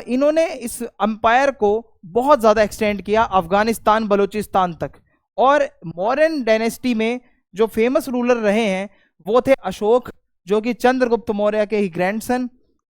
इन्होंने इस एम्पायर को बहुत ज्यादा एक्सटेंड किया अफगानिस्तान बलूचिस्तान तक। और मौर्यन डायनेस्टी में जो फेमस रूलर रहे हैं वो थे अशोक, जो कि चंद्रगुप्त मौर्य के ही ग्रैंडसन,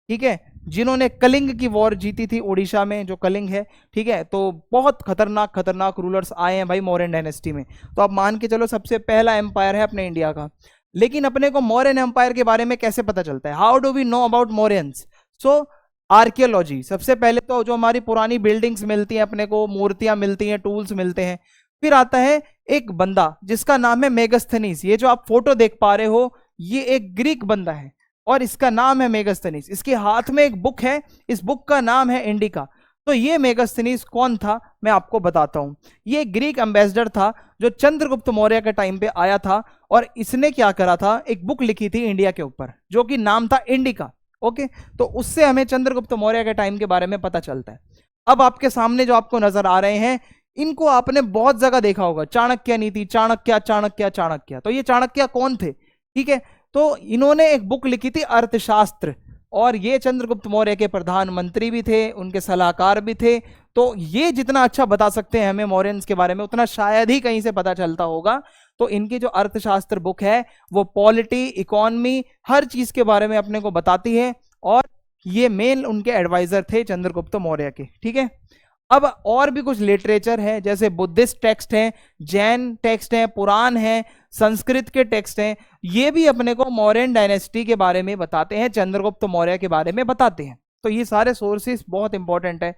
ठीक है, जिन्होंने कलिंग की वॉर जीती थी उड़ीसा में, जो कलिंग है, ठीक है। तो बहुत खतरनाक रूलर्स आए हैं भाई मौर्यन डायनेस्टी में। तो आप मान के चलो सबसे पहला एम्पायर है अपने इंडिया का। लेकिन अपने को मौर्यन एम्पायर के बारे में कैसे पता चलता है, how do we know about Mauryans? So archaeology. सबसे पहले तो जो हमारी पुरानी बिल्डिंग्स मिलती हैं अपने को, मूर्तियां मिलती हैं, टूल्स मिलते हैं। फिर आता है एक बंदा जिसका नाम है मेगास्थनीज। ये जो आप फोटो देख पा रहे हो ये एक ग्रीक बंदा है और इसका नाम है मेगास्थनीज। इसके हाथ में एक बुक है, इस बुक का नाम है इंडिका। तो ये मेगास्थनीज कौन था मैं आपको बताता हूं। ये ग्रीक एम्बेसडर था जो चंद्रगुप्त मौर्य के टाइम पे आया था, और इसने क्या करा था, एक बुक लिखी थी इंडिया के ऊपर जो कि नाम था इंडिका। ओके, तो उससे हमें चंद्रगुप्त मौर्य के टाइम के बारे में पता चलता है। अब आपके सामने जो आपको नजर आ रहे हैं इनको आपने बहुत जगह देखा होगा, चाणक्य नीति, चाणक्य चाणक्य चाणक्य। तो ये चाणक्य कौन थे, ठीक है। तो इन्होंने एक बुक लिखी थी अर्थशास्त्र, और ये चंद्रगुप्त मौर्य के प्रधानमंत्री भी थे, उनके सलाहकार भी थे। तो ये जितना अच्छा बता सकते हैं हमें मौर्यंस के बारे में उतना शायद ही कहीं से पता चलता होगा। तो इनकी जो अर्थशास्त्र बुक है वो पॉलिटी, इकोनॉमी, हर चीज के बारे में अपने को बताती है, और ये मेन उनके एडवाइजर थे चंद्रगुप्त मौर्य के, ठीक है। अब और भी कुछ लिटरेचर है, जैसे बुद्धिस्ट टेक्स्ट हैं, जैन टेक्स्ट हैं, पुराण हैं, संस्कृत के टेक्स्ट हैं, ये भी अपने को मौर्यन डायनेस्टी के बारे में बताते हैं, चंद्रगुप्त मौर्य के बारे में बताते हैं। तो ये सारे सोर्सेस बहुत इंपॉर्टेंट है।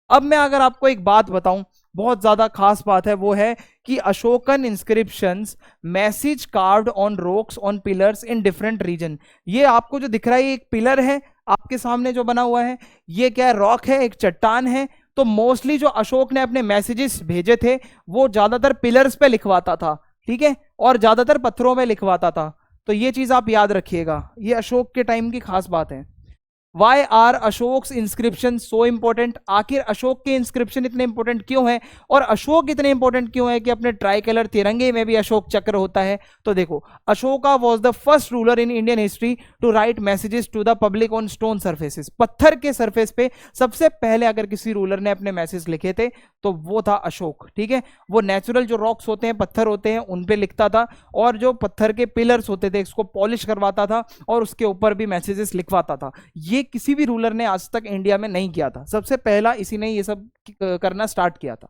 अब मैं अगर आपको एक बात बताऊं, बहुत ज्यादा खास बात है, वो है कि Ashokan inscriptions message carved on rocks on pillars in different region. ये आपको जो दिख रहा है ये एक पिलर है आपके सामने जो बना हुआ है, ये क्या है, रॉक है, एक चट्टान है। तो मोस्टली जो अशोक ने अपने मैसेजेस भेजे थे वो ज्यादातर पिलर्स पे लिखवाता था, ठीक है, और ज्यादातर पत्थरों पे लिखवाता था। तो ये चीज आप याद रखिएगा, ये अशोक के टाइम की खास बात है। Why are Ashoka's inscription so important? आखिर अशोक के इंस्क्रिप्शन इतने इंपॉर्टेंट क्यों है, और अशोक इतने इंपॉर्टेंट क्यों है कि अपने ट्राई कलर तिरंगे में भी अशोक चक्र होता है? तो देखो, Ashoka was the first ruler in Indian history to write messages to the public on stone surfaces. पत्थर के सरफेस पे सबसे पहले अगर किसी रूलर ने अपने मैसेज लिखे थे तो वो था अशोक, ठीक है। वो नेचुरल जो रॉक्स होते हैं, पत्थर होते हैं, उन पे लिखता था, और जो पत्थर के पिलर्स होते थे इसको पॉलिश करवाता था और उसके ऊपर भी मैसेजेस लिखवाता था। ये किसी भी रूलर ने आज तक इंडिया में नहीं किया था, सबसे पहला इसी ने ये सब करना स्टार्ट किया था।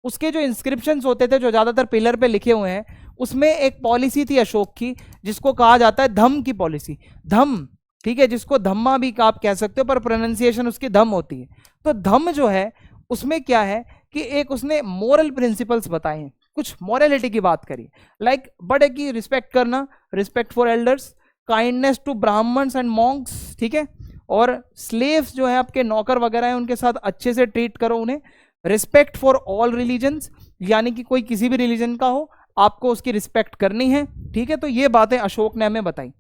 उसके जो इंस्क्रिप्शंस होते थे जो ज्यादातर पिलर पे लिखे हुए हैं, उसमें एक पॉलिसी थी अशोक की जिसको कहा जाता है धम्म की पॉलिसी। धम्म, ठीक है, जिसको धम्मा भी आप कह सकते हो, पर प्रोनाउंसिएशन उसकी धम्म होती है। तो धम्म जो है उसमें क्या है कि एक उसने मोरल प्रिंसिपल्स बताए हैं, कुछ मोरलिटी की बात करी, लाइक बड़े की रिस्पेक्ट करना, respect for elders, kindness to Brahmans and monks, ठीक है, और स्लेव्स जो है आपके नौकर वगैरह हैं उनके साथ अच्छे से ट्रीट करो उन्हें, रिस्पेक्ट फॉर ऑल रिलीजन्स, यानी कि कोई किसी भी रिलीजन का हो, आपको उसकी रिस्पेक्ट करनी है, ठीक है। तो ये बातें अशोक ने हमें बताई।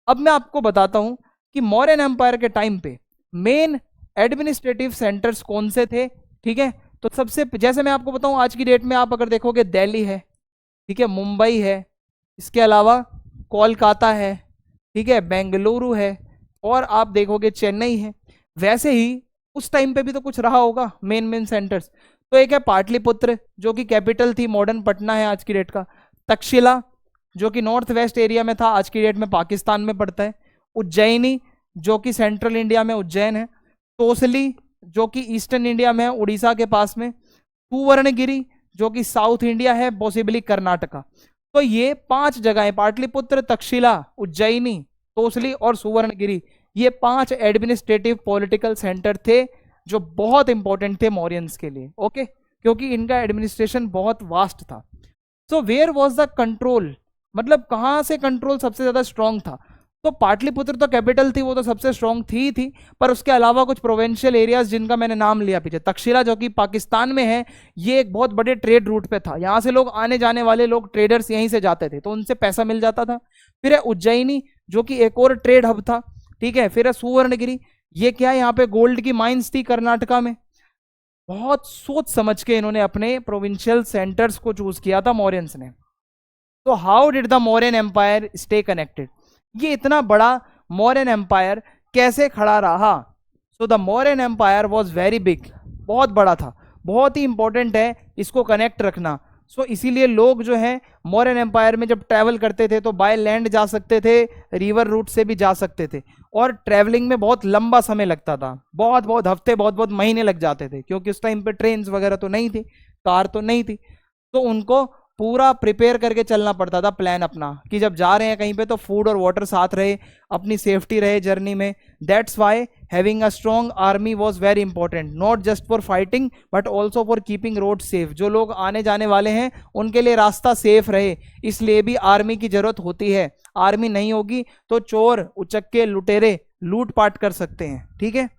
अब मैं आपको बताता हूं कि मौर्यन एम्पायर के टाइम पे मेन एडमिनिस्ट्रेटिव सेंटर्स कौन से थे, ठीक है। तो सबसे जैसे मैं आपको बताऊं, आज की डेट में आप अगर देखोगे दिल्ली है, ठीक है, मुंबई है, इसके अलावा कोलकाता है, ठीक है, बेंगलुरु है, और आप देखोगे चेन्नई है। वैसे ही उस टाइम पे भी तो कुछ रहा होगा मेन मेन सेंटर्स। तो एक है पाटलिपुत्र जो कि कैपिटल थी, मॉडर्न पटना है आज की डेट का। तक्षशिला जो कि नॉर्थ वेस्ट एरिया में था, आज की डेट में पाकिस्तान में पड़ता है। उज्जैनी जो कि सेंट्रल इंडिया में उज्जैन है। तोसली जो कि ईस्टर्न इंडिया में है, उड़ीसा के पास में। सुवर्णगिरी जो कि साउथ इंडिया है, पॉसिबली कर्नाटका। तो ये 5 जगहें, पाटलिपुत्र, तक्षशिला, उज्जैनी, तोसली और सुवर्णगिरी, ये 5 एडमिनिस्ट्रेटिव पॉलिटिकल सेंटर थे जो बहुत इंपॉर्टेंट थे मौर्यंस के लिए, ओके, क्योंकि इनका एडमिनिस्ट्रेशन बहुत वास्ट था। So where was the control, मतलब कहां से कंट्रोल सबसे ज्यादा स्ट्रांग था? तो पाटलिपुत्र तो कैपिटल थी, वो तो सबसे स्ट्रांग थी, पर उसके अलावा कुछ प्रोविंशियल एरियाज जिनका मैंने नाम लिया पीछे। तक्षशिला जो कि पाकिस्तान में है, ये एक बहुत बड़े ट्रेड रूट पे था, यहाँ से लोग आने जाने वाले लोग ट्रेडर्स यहीं से जाते थे, तो उनसे पैसा मिल जाता था। फिर है उज्जैनी जो कि एक और ट्रेड हब था, ठीक है। फिर है सुवर्णगिरी, ये क्या है, यहाँ पे गोल्ड की माइंस थी कर्नाटका में। बहुत सोच समझ के इन्होंने अपने प्रोविंशियल सेंटर्स को चूज किया था मौर्यंस ने। तो how did the Mauryan empire stay connected, ये इतना बड़ा मौर्यन एम्पायर कैसे खड़ा रहा? So the Mauryan empire was very big, बहुत बड़ा था, बहुत ही इंपॉर्टेंट है इसको कनेक्ट रखना। सो इसीलिए लोग जो है मौर्यन एम्पायर में जब ट्रैवल करते थे तो बाय लैंड जा सकते थे, रिवर रूट से भी जा सकते थे, और ट्रैवलिंग में बहुत लंबा समय लगता था, बहुत बहुत हफ्ते, बहुत बहुत महीने लग जाते थे, क्योंकि उस टाइम पे ट्रेन वगैरह तो नहीं थी, कार तो नहीं थी। तो उनको पूरा प्रिपेयर करके चलना पड़ता था, प्लान अपना, कि जब जा रहे हैं कहीं पे तो फूड और वाटर साथ रहे, अपनी सेफ्टी रहे जर्नी में। That's why having a strong army was very important, not just for fighting but also for keeping road safe. जो लोग आने जाने वाले हैं उनके लिए रास्ता सेफ रहे, इसलिए भी आर्मी की जरूरत होती है। आर्मी नहीं होगी तो चोर, उचक्के, लुटेरे लूटपाट कर सकते हैं, ठीक है।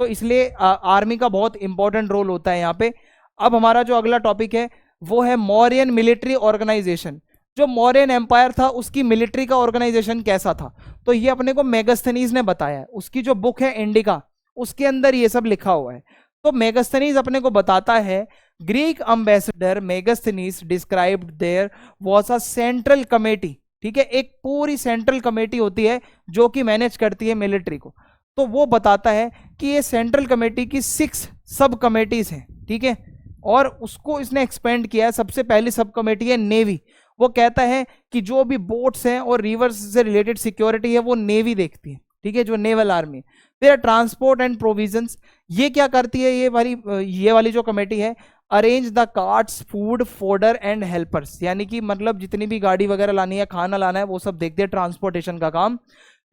तो इसलिए आर्मी का बहुत इंपॉर्टेंट रोल होता है यहाँ पे। अब हमारा जो अगला टॉपिक है वो है मौर्यन मिलिट्री ऑर्गेनाइजेशन। जो मौर्यन एम्पायर था उसकी मिलिट्री का ऑर्गेनाइजेशन कैसा था, तो ये अपने को मेगास्थनीज ने बताया है। उसकी जो बुक है इंडिका, उसके अंदर ये सब लिखा हुआ है। तो मेगास्थनीज अपने को बताता है, Greek ambassador Megasthenes described there was a central committee, ठीक है, एक पूरी सेंट्रल कमेटी होती है जो कि मैनेज करती है मिलिट्री को। तो वो बताता है कि ये सेंट्रल कमेटी की 6 सब कमेटीज हैं, ठीक है, और उसको इसने एक्सपेंड किया है। सबसे पहली सब कमेटी है नेवी। वो कहता है कि जो भी बोट्स हैं और रिवर्स से रिलेटेड सिक्योरिटी है वो नेवी देखती है, ठीक है, जो नेवल आर्मी। फिर ट्रांसपोर्ट एंड प्रोविजंस, ये क्या करती है, ये वाली जो कमेटी है, arrange the carts, food, fodder and helpers, यानी कि मतलब जितनी भी गाड़ी वगैरह लानी है, खाना लाना है, वो सब देखते हैं, ट्रांसपोर्टेशन का काम।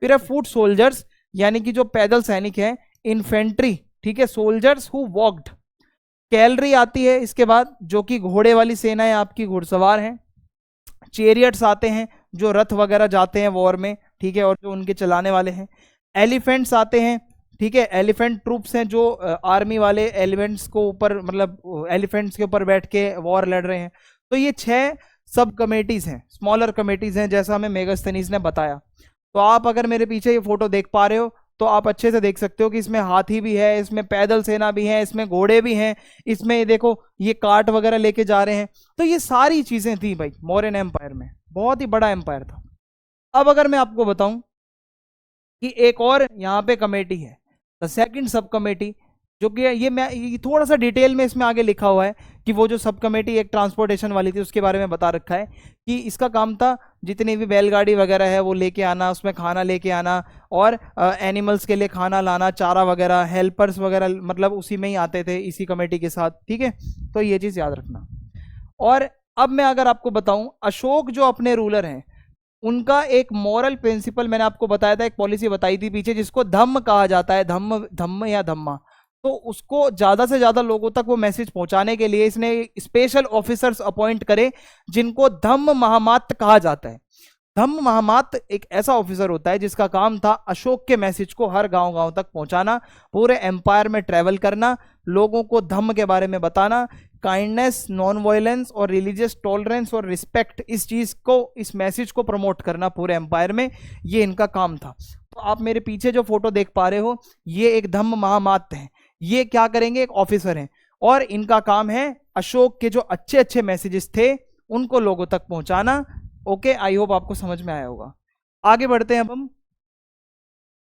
फिर है फूड सोल्जर्स, यानी कि जो पैदल सैनिक हैं। इन्फेंट्री, ठीक है, सोल्जर्स हु वॉक्ड। कैलरी आती है इसके बाद, जो कि घोड़े वाली सेना है, आपकी घुड़सवार हैं। चेरियट्स आते हैं जो रथ वगैरह जाते हैं वॉर में, ठीक है, और जो उनके चलाने वाले हैं। एलिफेंट्स आते हैं, ठीक है, एलिफेंट ट्रूप्स हैं जो आर्मी वाले एलिफेंट्स को ऊपर, मतलब एलिफेंट्स के ऊपर बैठ के वॉर लड़ रहे हैं। तो ये 6 सब कमेटीज हैं, स्मॉलर कमेटीज हैं, जैसा हमें मेगास्थनीज ने बताया। तो आप अगर मेरे पीछे ये फोटो देख पा रहे हो तो आप अच्छे से देख सकते हो कि इसमें हाथी भी है, इसमें पैदल सेना भी है, इसमें घोड़े भी हैं, इसमें देखो ये कार्ट वगैरह लेके जा रहे हैं। तो ये सारी चीजें थी भाई मौर्यन एम्पायर में, बहुत ही बड़ा एम्पायर था। अब अगर मैं आपको बताऊं कि एक और यहाँ पे कमेटी है, द सेकंड सब कमेटी, जो कि ये थोड़ा सा डिटेल में इसमें आगे लिखा हुआ है कि वो जो सब कमेटी एक ट्रांसपोर्टेशन वाली थी उसके बारे में बता रखा है कि इसका काम था जितनी भी बैलगाड़ी वगैरह है वो लेके आना, उसमें खाना लेके आना, और एनिमल्स के लिए खाना लाना, चारा वगैरह, हेल्पर्स वगैरह, मतलब उसी में ही आते थे इसी कमेटी के साथ, ठीक है। तो ये चीज़ याद रखना। और अब मैं अगर आपको बताऊं, अशोक जो अपने रूलर हैं उनका एक मॉरल प्रिंसिपल मैंने आपको बताया था, एक पॉलिसी बताई थी पीछे, जिसको धम्म कहा जाता है, धम्म, धम्म या धम्मा। तो उसको ज्यादा से ज्यादा लोगों तक वो मैसेज पहुंचाने के लिए इसने स्पेशल ऑफिसर्स अपॉइंट करे जिनको धम्म महामात्र कहा जाता है। धम्म महामात्र एक ऐसा ऑफिसर होता है जिसका काम था अशोक के मैसेज को हर गांव गांव तक पहुंचाना, पूरे एम्पायर में ट्रेवल करना, लोगों को धम्म के बारे में बताना, काइंडनेस, नॉन वायलेंस और रिलीजियस टॉलरेंस और रिस्पेक्ट, इस चीज को, इस मैसेज को प्रमोट करना पूरे एम्पायर में, ये इनका काम था। तो आप मेरे पीछे जो फोटो देख पा रहे हो, ये एक धम्म महामात्य है। ये क्या करेंगे, एक ऑफिसर हैं और इनका काम है अशोक के जो अच्छे अच्छे मैसेजेस थे उनको लोगों तक पहुंचाना। ओके, आई होप आपको समझ में आया होगा। आगे बढ़ते हैं अब हम।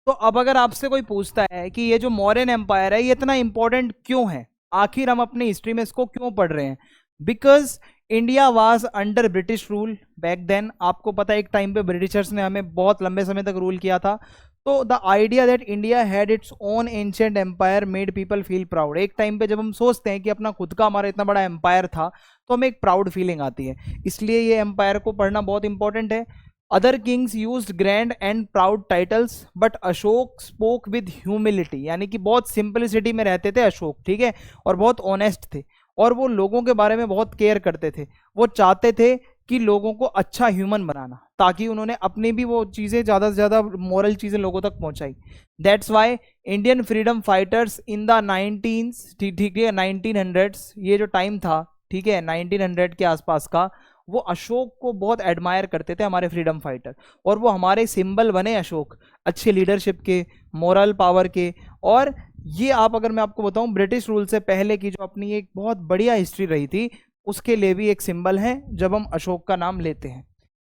तो अब अगर आपसे कोई पूछता है कि ये जो मौर्यन एम्पायर है ये इतना इंपॉर्टेंट क्यों है, आखिर हम अपनी हिस्ट्री में इसको क्यों पढ़ रहे हैं, because India was under British rule back then. आपको पता है एक टाइम पे ब्रिटिशर्स ने हमें बहुत लंबे समय तक रूल किया था। तो the idea that India had its own ancient empire made people feel proud. एक टाइम पे जब हम सोचते हैं कि अपना खुद का हमारा इतना बड़ा एम्पायर था तो हमें एक प्राउड फीलिंग आती है, इसलिए ये एम्पायर को पढ़ना बहुत इंपॉर्टेंट है। Other Kings used grand and proud titles but Ashok spoke with humility, यानी कि बहुत सिंपलिसिटी में रहते थे अशोक, ठीक है, और बहुत ऑनेस्ट थे और वो लोगों के बारे में बहुत केयर करते थे। वो चाहते थे कि लोगों को अच्छा ह्यूमन बनाना, ताकि उन्होंने अपनी भी वो चीज़ें ज़्यादा से ज़्यादा मॉरल चीज़ें लोगों तक पहुंचाई। That's why Indian freedom fighters in the 1900s, ये जो टाइम था, ठीक है, 1900 के आसपास का, वो अशोक को बहुत एडमायर करते थे, हमारे फ्रीडम फाइटर, और वो हमारे सिंबल बने अशोक, अच्छे लीडरशिप के, मोरल पावर के। और ये आप, अगर मैं आपको बताऊं, ब्रिटिश रूल से पहले की जो अपनी एक बहुत बढ़िया हिस्ट्री रही थी उसके लिए भी एक सिंबल है जब हम अशोक का नाम लेते हैं।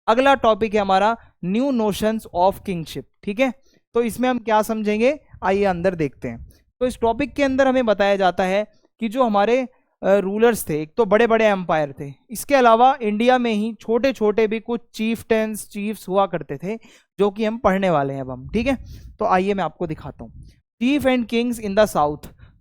अगला टॉपिक है हमारा न्यू नोशंस ऑफ किंगशिप, ठीक है। तो इसमें हम क्या समझेंगे, आइए अंदर देखते हैं। तो इस टॉपिक के अंदर हमें बताया जाता है कि जो हमारे रूलर्स थे, एक तो बड़े बड़े एम्पायर थे, इसके अलावा इंडिया में ही छोटे छोटे भी कुछ चीफ्स हुआ करते थे, जो कि हम पढ़ने वाले हैं अब हम, ठीक है। तो आइए मैं आपको दिखाता हूँ। Cheap and kings in the south,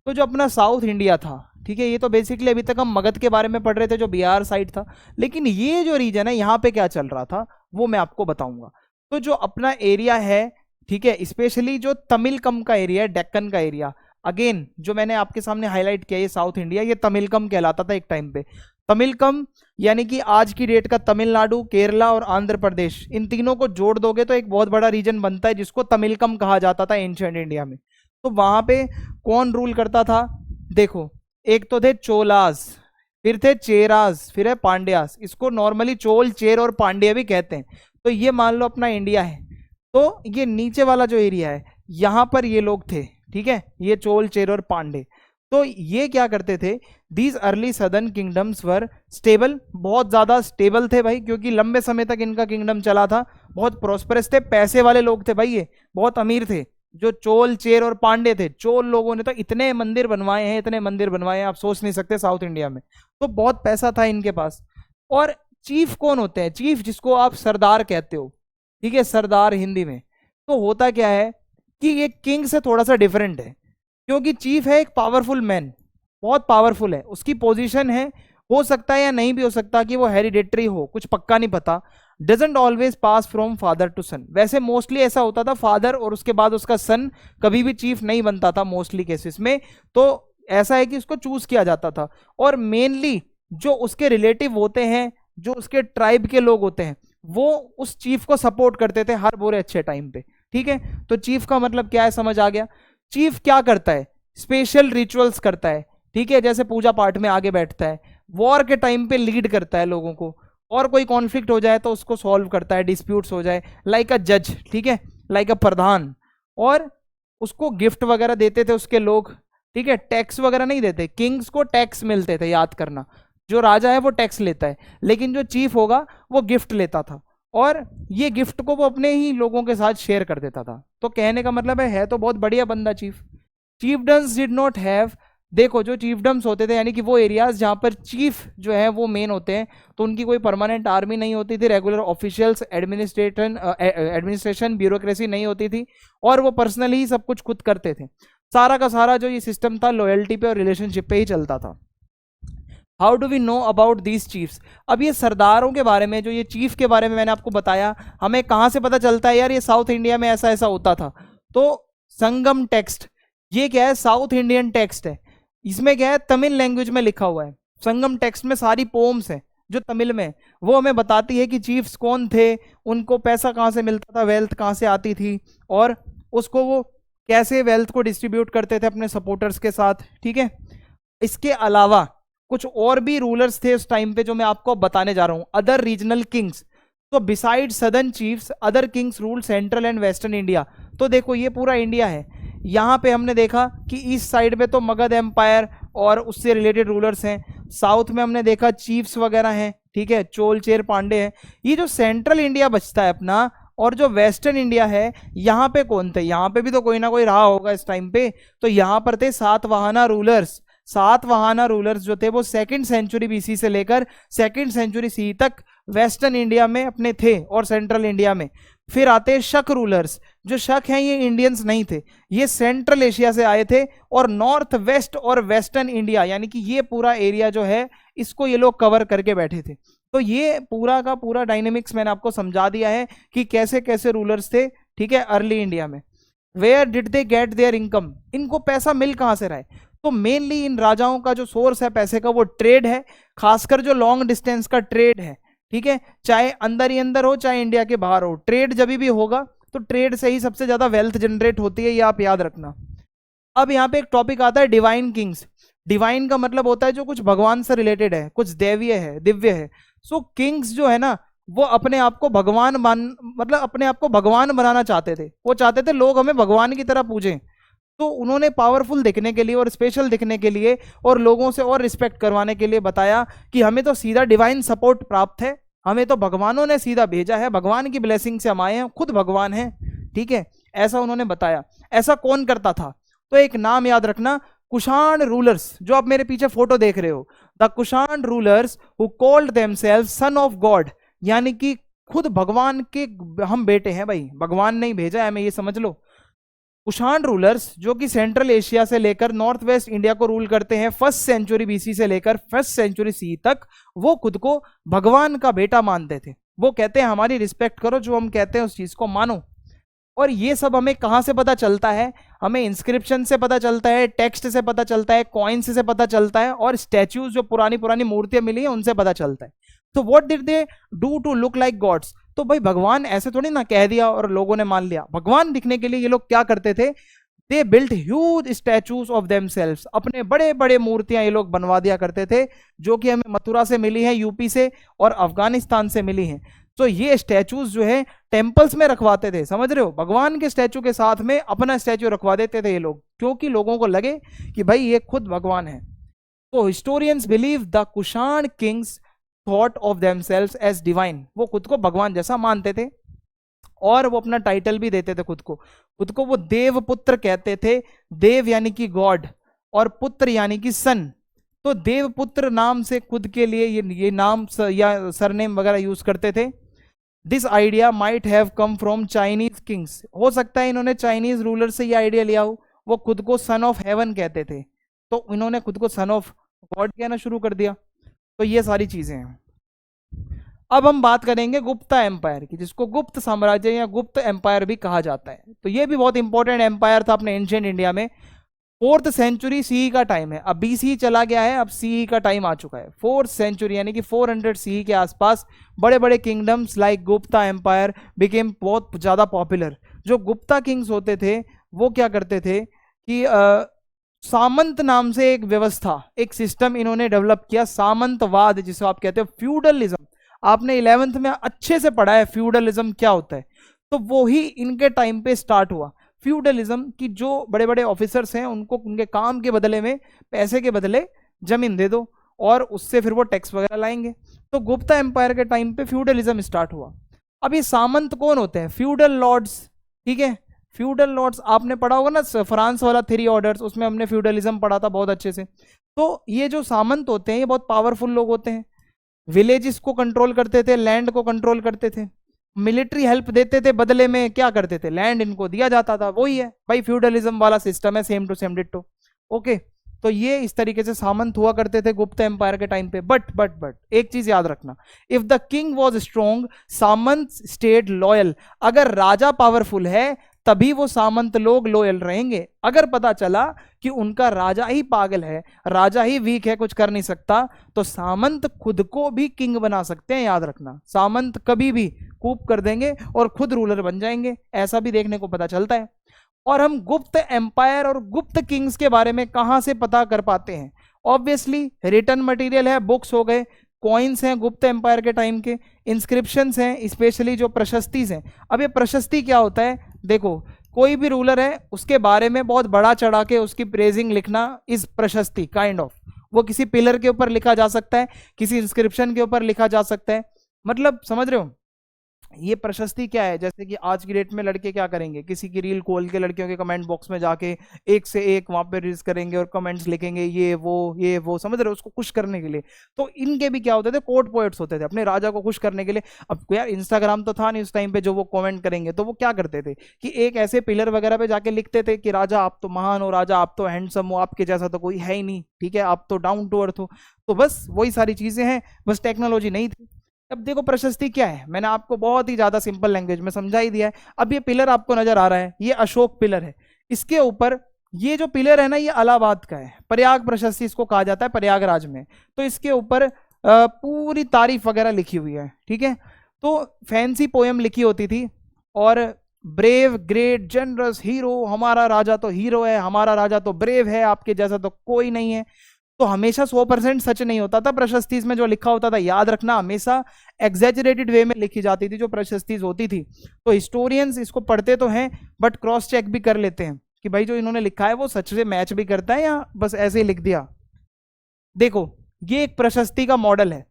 तो जो अपना साउथ इंडिया था, ठीक है, ये तो बेसिकली अभी तक हम मगध के बारे में पढ़ रहे थे जो बिहार साइड था, लेकिन ये जो रीजन है यहाँ पे क्या चल रहा था वो मैं आपको बताऊंगा। तो जो अपना एरिया है, ठीक है, स्पेशली जो तमिलकम का एरिया है, डेक्कन का एरिया, अगेन जो मैंने आपके सामने हाईलाइट किया, ये साउथ इंडिया, ये तमिलकम कहलाता था एक टाइम पे। तमिलकम यानी कि आज की डेट का तमिलनाडु, केरला और आंध्र प्रदेश, इन तीनों को जोड़ दोगे तो एक बहुत बड़ा रीजन बनता है जिसको तमिलकम कहा जाता था एंशिएंट इंडिया में। तो वहां पे कौन रूल करता था, देखो, एक तो थे चोलास, फिर थे चेरास, फिर है पांड्यास। इसको नॉर्मली चोल, चेर और पांड्या भी कहते हैं। तो ये मान लो अपना इंडिया है, तो ये नीचे वाला जो एरिया है यहां पर ये लोग थे, ठीक है, ये चोल, चेर और पांडे। तो ये क्या करते थे, these early southern kingdoms were stable, बहुत ज्यादा स्टेबल थे भाई, क्योंकि लंबे समय तक इनका किंगडम चला था, बहुत प्रोस्परस थे, पैसे वाले लोग थे भाई, ये बहुत अमीर थे, जो चोल, चेर और पांडे थे। चोल लोगों ने तो इतने मंदिर बनवाए हैं, इतने मंदिर बनवाए हैं, आप सोच नहीं सकते साउथ इंडिया में, तो बहुत पैसा था इनके पास। और चीफ कौन होते हैं, चीफ जिसको आप सरदार कहते हो, ठीक है, सरदार हिंदी में। तो होता क्या है कि ये किंग से थोड़ा सा डिफरेंट है, क्योंकि चीफ है एक पावरफुल मैन, बहुत पावरफुल है, उसकी पोजीशन है, हो सकता है या नहीं भी हो सकता कि वो हेरिडेटरी हो, कुछ पक्का नहीं पता। Doesn't always pass from father to son, वैसे मोस्टली ऐसा होता था फादर और उसके बाद उसका सन, कभी भी चीफ नहीं बनता था मोस्टली केसेस में। तो ऐसा है कि उसको चूज किया जाता था, और मेनली जो उसके रिलेटिव होते हैं, जो उसके ट्राइब के लोग होते हैं, वो उस चीफ को सपोर्ट करते थे हर बुरे अच्छे टाइम पे, ठीक है। तो चीफ का मतलब क्या है, समझ आ गया। चीफ क्या करता है, स्पेशल रिचुअल्स करता है, ठीक है, जैसे पूजा पाठ में आगे बैठता है, वॉर के टाइम पे लीड करता है लोगों को, और कोई कॉन्फ्लिक्ट हो जाए तो उसको सॉल्व करता है, डिस्प्यूट्स हो जाए, लाइक अ जज, ठीक है, लाइक अ प्रधान। और उसको गिफ्ट वगैरह देते थे उसके लोग, ठीक है, टैक्स वगैरह नहीं देते, किंग्स को टैक्स मिलते थे, याद करना, जो राजा है वो टैक्स लेता है, लेकिन जो चीफ होगा वो गिफ्ट लेता था, और ये गिफ्ट को वो अपने ही लोगों के साथ शेयर कर देता था। तो कहने का मतलब है तो बहुत बढ़िया बंदा चीफ। चीफडम्स डिड नॉट हैव, देखो जो चीफडम्स होते थे यानी कि वो एरियाज जहां पर चीफ जो है वो मेन होते हैं, तो उनकी कोई परमानेंट आर्मी नहीं होती थी, रेगुलर ऑफिशियल्स, एडमिनिस्ट्रेशन ब्यूरोक्रेसी नहीं होती थी, और वो पर्सनली ही सब कुछ खुद करते थे। सारा का सारा जो ये सिस्टम था लॉयल्टी पे और रिलेशनशिप पे ही चलता था। How do we know about these chiefs, अब ये सरदारों के बारे में, जो ये चीफ के बारे में मैंने आपको बताया, हमें कहाँ से पता चलता है यार ये साउथ इंडिया में ऐसा ऐसा होता था। तो संगम टेक्स्ट, ये क्या है, साउथ इंडियन टेक्स्ट है, इसमें क्या है, तमिल लैंग्वेज में लिखा हुआ है। संगम टेक्स्ट में सारी पोम्स है जो तमिल में, वो हमें बताती है कि चीफ्स कौन थे, उनको पैसा कहाँ से मिलता था, वेल्थ कहाँ से आती थी, और उसको वो कैसे वेल्थ को डिस्ट्रीब्यूट करते थे अपने सपोर्टर्स के साथ, ठीक है। इसके अलावा कुछ और भी रूलर्स थे उस टाइम पे जो मैं आपको बताने जा रहा हूं, अदर रीजनल किंग्स। तो beside southern chiefs other Kings rule central and western India. तो देखो ये पूरा इंडिया है, यहाँ पे हमने देखा कि ईस्ट साइड पे तो मगध एम्पायर और उससे रिलेटेड रूलर्स हैं, साउथ में हमने देखा चीफ्स वगैरह हैं, ठीक है, चोल चेर पांडे हैं। ये जो सेंट्रल इंडिया बचता है अपना और जो वेस्टर्न इंडिया है, यहाँ पे कौन थे? यहाँ पे भी तो कोई ना कोई रहा होगा इस टाइम पे। तो यहाँ पर थे सातवाहना रूलर्स। सातवाहना रूलर्स जो थे वो 2nd सेंचुरी बीसी से लेकर 2nd सेंचुरी सी तक वेस्टर्न इंडिया में अपने थे और सेंट्रल इंडिया में। फिर आते हैं शक रूलर्स। जो शक हैं ये इंडियंस नहीं थे, ये सेंट्रल एशिया से आए थे और नॉर्थ वेस्ट और वेस्टर्न इंडिया यानी कि ये पूरा एरिया जो है इसको ये लोग कवर करके बैठे थे। तो ये पूरा का पूरा डायनेमिक्स मैंने आपको समझा दिया है कि कैसे कैसे रूलर्स थे, ठीक है, अर्ली इंडिया में। Where did they get their income? इनको पैसा मिल कहां से रहा है? तो मेनली इन राजाओं का जो सोर्स है पैसे का वो ट्रेड है, खासकर जो लॉन्ग डिस्टेंस का ट्रेड है, ठीक है, चाहे अंदर ही अंदर हो चाहे इंडिया के बाहर हो, ट्रेड जब भी होगा तो ट्रेड से ही सबसे ज्यादा वेल्थ जनरेट होती है, ये आप याद रखना। अब यहाँ पे एक टॉपिक आता है डिवाइन किंग्स। डिवाइन का मतलब होता है जो कुछ भगवान से रिलेटेड है, कुछ दैवीय है, दिव्य है। सो किंग्स जो है ना वो अपने आप को भगवान मतलब अपने आप को भगवान बनाना चाहते थे। वो चाहते थे लोग हमें भगवान की तरह पूजें। तो उन्होंने पावरफुल दिखने के लिए और स्पेशल दिखने के लिए और लोगों से और रिस्पेक्ट करवाने के लिए बताया कि हमें तो सीधा डिवाइन सपोर्ट प्राप्त है, हमें तो भगवानों ने सीधा भेजा है, भगवान की ब्लेसिंग से हम आए हैं, खुद भगवान हैं, ठीक है, ऐसा उन्होंने बताया। ऐसा कौन करता था? तो एक नाम याद रखना, कुषाण रूलर्स, जो आप मेरे पीछे फोटो देख रहे हो, the Kushan rulers who called themselves son of God, यानी कि खुद भगवान के हम बेटे हैं भाई, भगवान नहीं भेजा है हमें, ये समझ लो। कुषाण रूलर्स जो कि सेंट्रल एशिया से लेकर नॉर्थ वेस्ट इंडिया को रूल करते हैं 1st सेंचुरी बीसी से लेकर 1st सेंचुरी सी तक, वो खुद को भगवान का बेटा मानते थे। वो कहते हैं हमारी रिस्पेक्ट करो, जो हम कहते हैं उस चीज को मानो। और ये सब हमें कहां से पता चलता है? हमें इंस्क्रिप्शन से पता चलता है, टेक्स्ट से पता चलता है, कॉइन्स से पता चलता है, और स्टैच्यूज जो पुरानी पुरानी मूर्तियां मिली है उनसे पता चलता है। तो what did they do to look like gods? तो भाई भगवान ऐसे थोड़ी ना कह दिया और लोगों ने मान लिया। भगवान दिखने के लिए ये लोग क्या करते थे? They built huge statues of themselves, अपने बड़े बड़े मूर्तियां ये लोग बनवा दिया करते थे, जो कि हमें मथुरा से मिली है, यूपी से और अफगानिस्तान से मिली हैं। तो ये स्टैचूज जो है टेम्पल्स में रखवाते थे, समझ रहे हो, भगवान के स्टैचू के साथ में अपना स्टैचू रखवा देते थे ये लोग, क्योंकि लोगों को लगे कि भाई ये खुद भगवान है। तो historians believe the Kushan kings thought of themselves as divine, वो खुद को भगवान जैसा मानते थे और वो अपना टाइटल भी देते थे खुद को वो देवपुत्र कहते थे। देव यानी कि गॉड और पुत्र यानी कि सन। तो देवपुत्र नाम से खुद के लिए ये नाम या सरनेम वगैरह यूज करते थे। This idea might have come from Chinese Kings, हो सकता है इन्होंने चाइनीज रूलर से ये आइडिया लिया हो। वो खुद को सन ऑफ हेवन कहते थे, तो इन्होंने खुद को सन ऑफ गॉड कहना शुरू कर दिया। तो ये सारी चीजें हैं। अब हम बात करेंगे गुप्ता एम्पायर की, जिसको गुप्त साम्राज्य या गुप्त एम्पायर भी कहा जाता है। तो ये भी बहुत इंपॉर्टेंट एम्पायर था अपने एंशिएंट इंडिया में। 4th सेंचुरी सी का टाइम है, अब बीसी चला गया है, अब सी का टाइम आ चुका है। 4th सेंचुरी यानी कि 400 सी के आसपास बड़े बड़े kingdoms like Gupta empire became बहुत ज्यादा पॉपुलर। जो गुप्ता किंग्स होते थे वो क्या करते थे कि सामंत नाम से एक व्यवस्था, एक सिस्टम इन्होंने डेवलप किया, सामंतवाद जिसे आप कहते हो, फ्यूडलिज्म। आपने 11th में अच्छे से पढ़ा है फ्यूडलिज्म क्या होता है। तो वो ही इनके टाइम पे स्टार्ट हुआ फ्यूडलिज्म, की जो बड़े बड़े ऑफिसर्स हैं उनको उनके काम के बदले में पैसे के बदले जमीन दे दो और उससे फिर वो टैक्स वगैरह लाएंगे। तो गुप्ता एम्पायर के टाइम पे फ्यूडलिज्म स्टार्ट हुआ। अब ये सामंत कौन होते हैं? फ्यूडल लॉर्ड्स, ठीक है, फ्यूडल लॉर्ड्स आपने पढ़ा होगा ना फ्रांस वाला 3 ऑर्डर्स, उसमें हमने फ्यूडलिज्म पढ़ा था बहुत अच्छे से। तो ये जो सामंत होते हैं ये बहुत पावरफुल लोग होते हैं, विलेजेस को कंट्रोल करते थे, लैंड को कंट्रोल करते थे, मिलिट्री हेल्प देते थे, बदले में क्या करते थे, लैंड इनको दिया जाता था। वही है भाई फ्यूडलिज्म वाला सिस्टम है, same to same ditto. Okay, तो ये इस तरीके से सामंत हुआ करते थे गुप्ता एम्पायर के टाइम पे। बट एक चीज याद रखना, if the king was strong सामंत स्टेड लॉयल। अगर राजा पावरफुल है तभी वो सामंत लोग लॉयल रहेंगे। अगर पता चला कि उनका राजा ही पागल है, राजा ही वीक है, कुछ कर नहीं सकता, तो सामंत खुद को भी किंग बना सकते हैं। याद रखना, सामंत कभी भी कूप कर देंगे और खुद रूलर बन जाएंगे, ऐसा भी देखने को पता चलता है। और हम गुप्त एम्पायर और गुप्त किंग्स के बारे में कहां से पता कर पाते हैं? ऑब्वियसली रिटर्न मटेरियल है, बुक्स हो गए, कॉइन्स हैं गुप्त एम्पायर के टाइम के, इंस्क्रिप्शंस हैं, स्पेशली जो प्रशस्तिज हैं। अब ये प्रशस्ति क्या होता है, देखो कोई भी रूलर है उसके बारे में बहुत बड़ा चढ़ा के उसकी प्रेजिंग लिखना इस प्रशस्ति काइंड ऑफ, वो किसी पिलर के ऊपर लिखा जा सकता है, किसी इंस्क्रिप्शन के ऊपर लिखा जा सकता है, मतलब समझ रहे हो। ये प्रशस्ति क्या है, जैसे कि आज की डेट में लड़के क्या करेंगे, किसी की रील खोल के लड़कियों के कमेंट बॉक्स में जाके एक से एक वहां पे रील्स करेंगे और कमेंट्स लिखेंगे ये वो, समझ रहे हो, उसको खुश करने के लिए। तो इनके भी क्या होते थे, कोर्ट पोएट्स होते थे अपने राजा को खुश करने के लिए। अब यार इंस्टाग्राम तो था नहीं उस टाइम पे जो वो कमेंट करेंगे, तो वो क्या करते थे कि एक ऐसे पिलर वगैरह पे जाके लिखते थे कि राजा आप तो महान हो, राजा आप तो हैंडसम हो, आपके जैसा तो कोई है ही नहीं, ठीक है, आप तो डाउन टू अर्थ हो। तो बस वही सारी चीजें हैं, बस टेक्नोलॉजी नहीं थी। अब देखो प्रशस्ति क्या है, मैंने आपको बहुत ही ज्यादा सिंपल लैंग्वेज में समझा ही दिया है। अब ये पिलर आपको नजर आ रहा है, ये अशोक पिलर है, इसके ऊपर ये जो पिलर है ना, ये इलाहाबाद का है, प्रयाग प्रशस्ति इसको कहा जाता है, प्रयागराज में। तो इसके ऊपर पूरी तारीफ वगैरह लिखी हुई है, ठीक है। तो फैंसी पोयम लिखी होती थी, और ब्रेव ग्रेट जनरस हीरो, हमारा राजा तो हीरो है, हमारा राजा तो ब्रेव है, आपके जैसा तो कोई नहीं है। तो हमेशा 100% सच नहीं होता था प्रशस्ति में जो लिखा होता था, याद रखना हमेशा एग्जैजरेटेड वे में लिखी जाती थी जो प्रशस्ति होती थी। तो हिस्टोरियंस इसको पढ़ते तो हैं बट क्रॉस चेक भी कर लेते हैं कि भाई जो इन्होंने लिखा है वो सच से मैच भी करता है या बस ऐसे ही लिख दिया। देखो ये एक प्रशस्ति का मॉडल है,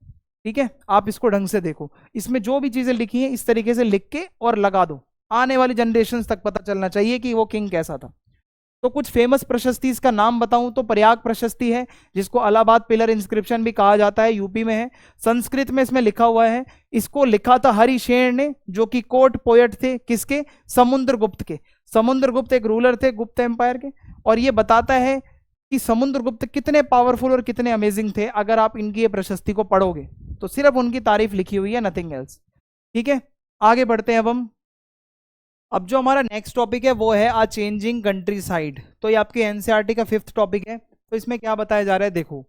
ठीक है, आप इसको ढंग से देखो, इसमें जो भी चीजें लिखी हैं इस तरीके से लिख के और लगा दो, आने वाली जनरेशन तक पता चलना चाहिए कि वो किंग कैसा था। तो कुछ फेमस प्रशस्ति का नाम बताऊं तो प्रयाग प्रशस्ति है, जिसको इलाहाबाद पिलर इंस्क्रिप्शन भी कहा जाता है, यूपी में है, संस्कृत में इसमें लिखा हुआ है। इसको लिखा था हरिशेर ने, जो कि कोर्ट पोएट थे, किसके, समुद्रगुप्त के। समुद्रगुप्त एक रूलर थे गुप्त एम्पायर के, और ये बताता है कि समुद्रगुप्त कितने पावरफुल और कितने अमेजिंग थे। अगर आप इनकी ये प्रशस्ति को पढ़ोगे तो सिर्फ उनकी तारीफ लिखी हुई है, नथिंग एल्स, ठीक है। आगे बढ़ते हैं अब जो हमारा नेक्स्ट टॉपिक है वो है आ चेंजिंग कंट्री साइड। तो ये आपके एनसीईआरटी का 5th टॉपिक है। तो इसमें क्या बताया जा रहा है, देखो,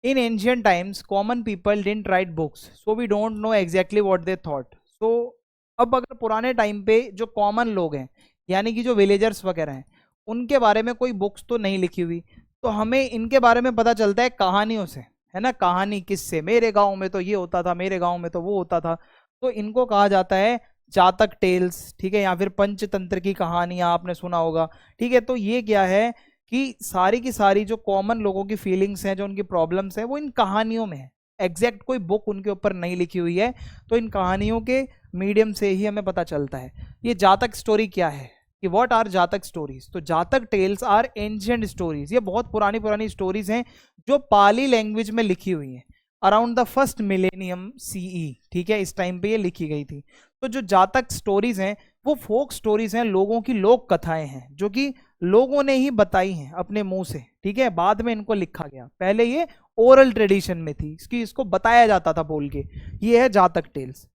in ancient times common people didn't write books so we don't know exactly what they thought. So अब अगर पुराने टाइम पे जो कॉमन लोग हैं, यानी कि जो विलेजर्स वगैरह हैं, उनके बारे में कोई बुक्स तो नहीं लिखी हुई, तो हमें इनके बारे में पता चलता है कहानियों से, है ना, कहानी किससे, मेरे गाँव में तो ये होता था, मेरे गाँव में तो वो होता था। तो इनको कहा जाता है जातक टेल्स, ठीक है, या फिर पंचतंत्र की कहानियां आपने सुना होगा, ठीक है। तो ये क्या है कि सारी की सारी जो कॉमन लोगों की फीलिंग्स हैं, जो उनकी प्रॉब्लम्स हैं, वो इन कहानियों में है। एग्जैक्ट कोई बुक उनके ऊपर नहीं लिखी हुई है, तो इन कहानियों के मीडियम से ही हमें पता चलता है। ये जातक स्टोरी क्या है कि व्हाट आर जातक स्टोरीज, तो जातक टेल्स आर एंशिएंट स्टोरीज, ये बहुत पुरानी पुरानी स्टोरीज हैं जो पाली लैंग्वेज में लिखी हुई हैं, around the first millennium CE, ठीक है, इस टाइम पे ये लिखी गई थी। तो जो जातक स्टोरीज हैं वो फोक स्टोरीज हैं, लोगों की लोक कथाएं हैं, जो कि लोगों ने ही बताई हैं अपने मुंह से, ठीक है, बाद में इनको लिखा गया, पहले ये ओरल ट्रेडिशन में थी, इसको बताया जाता था बोल के। ये है जातक टेल्स।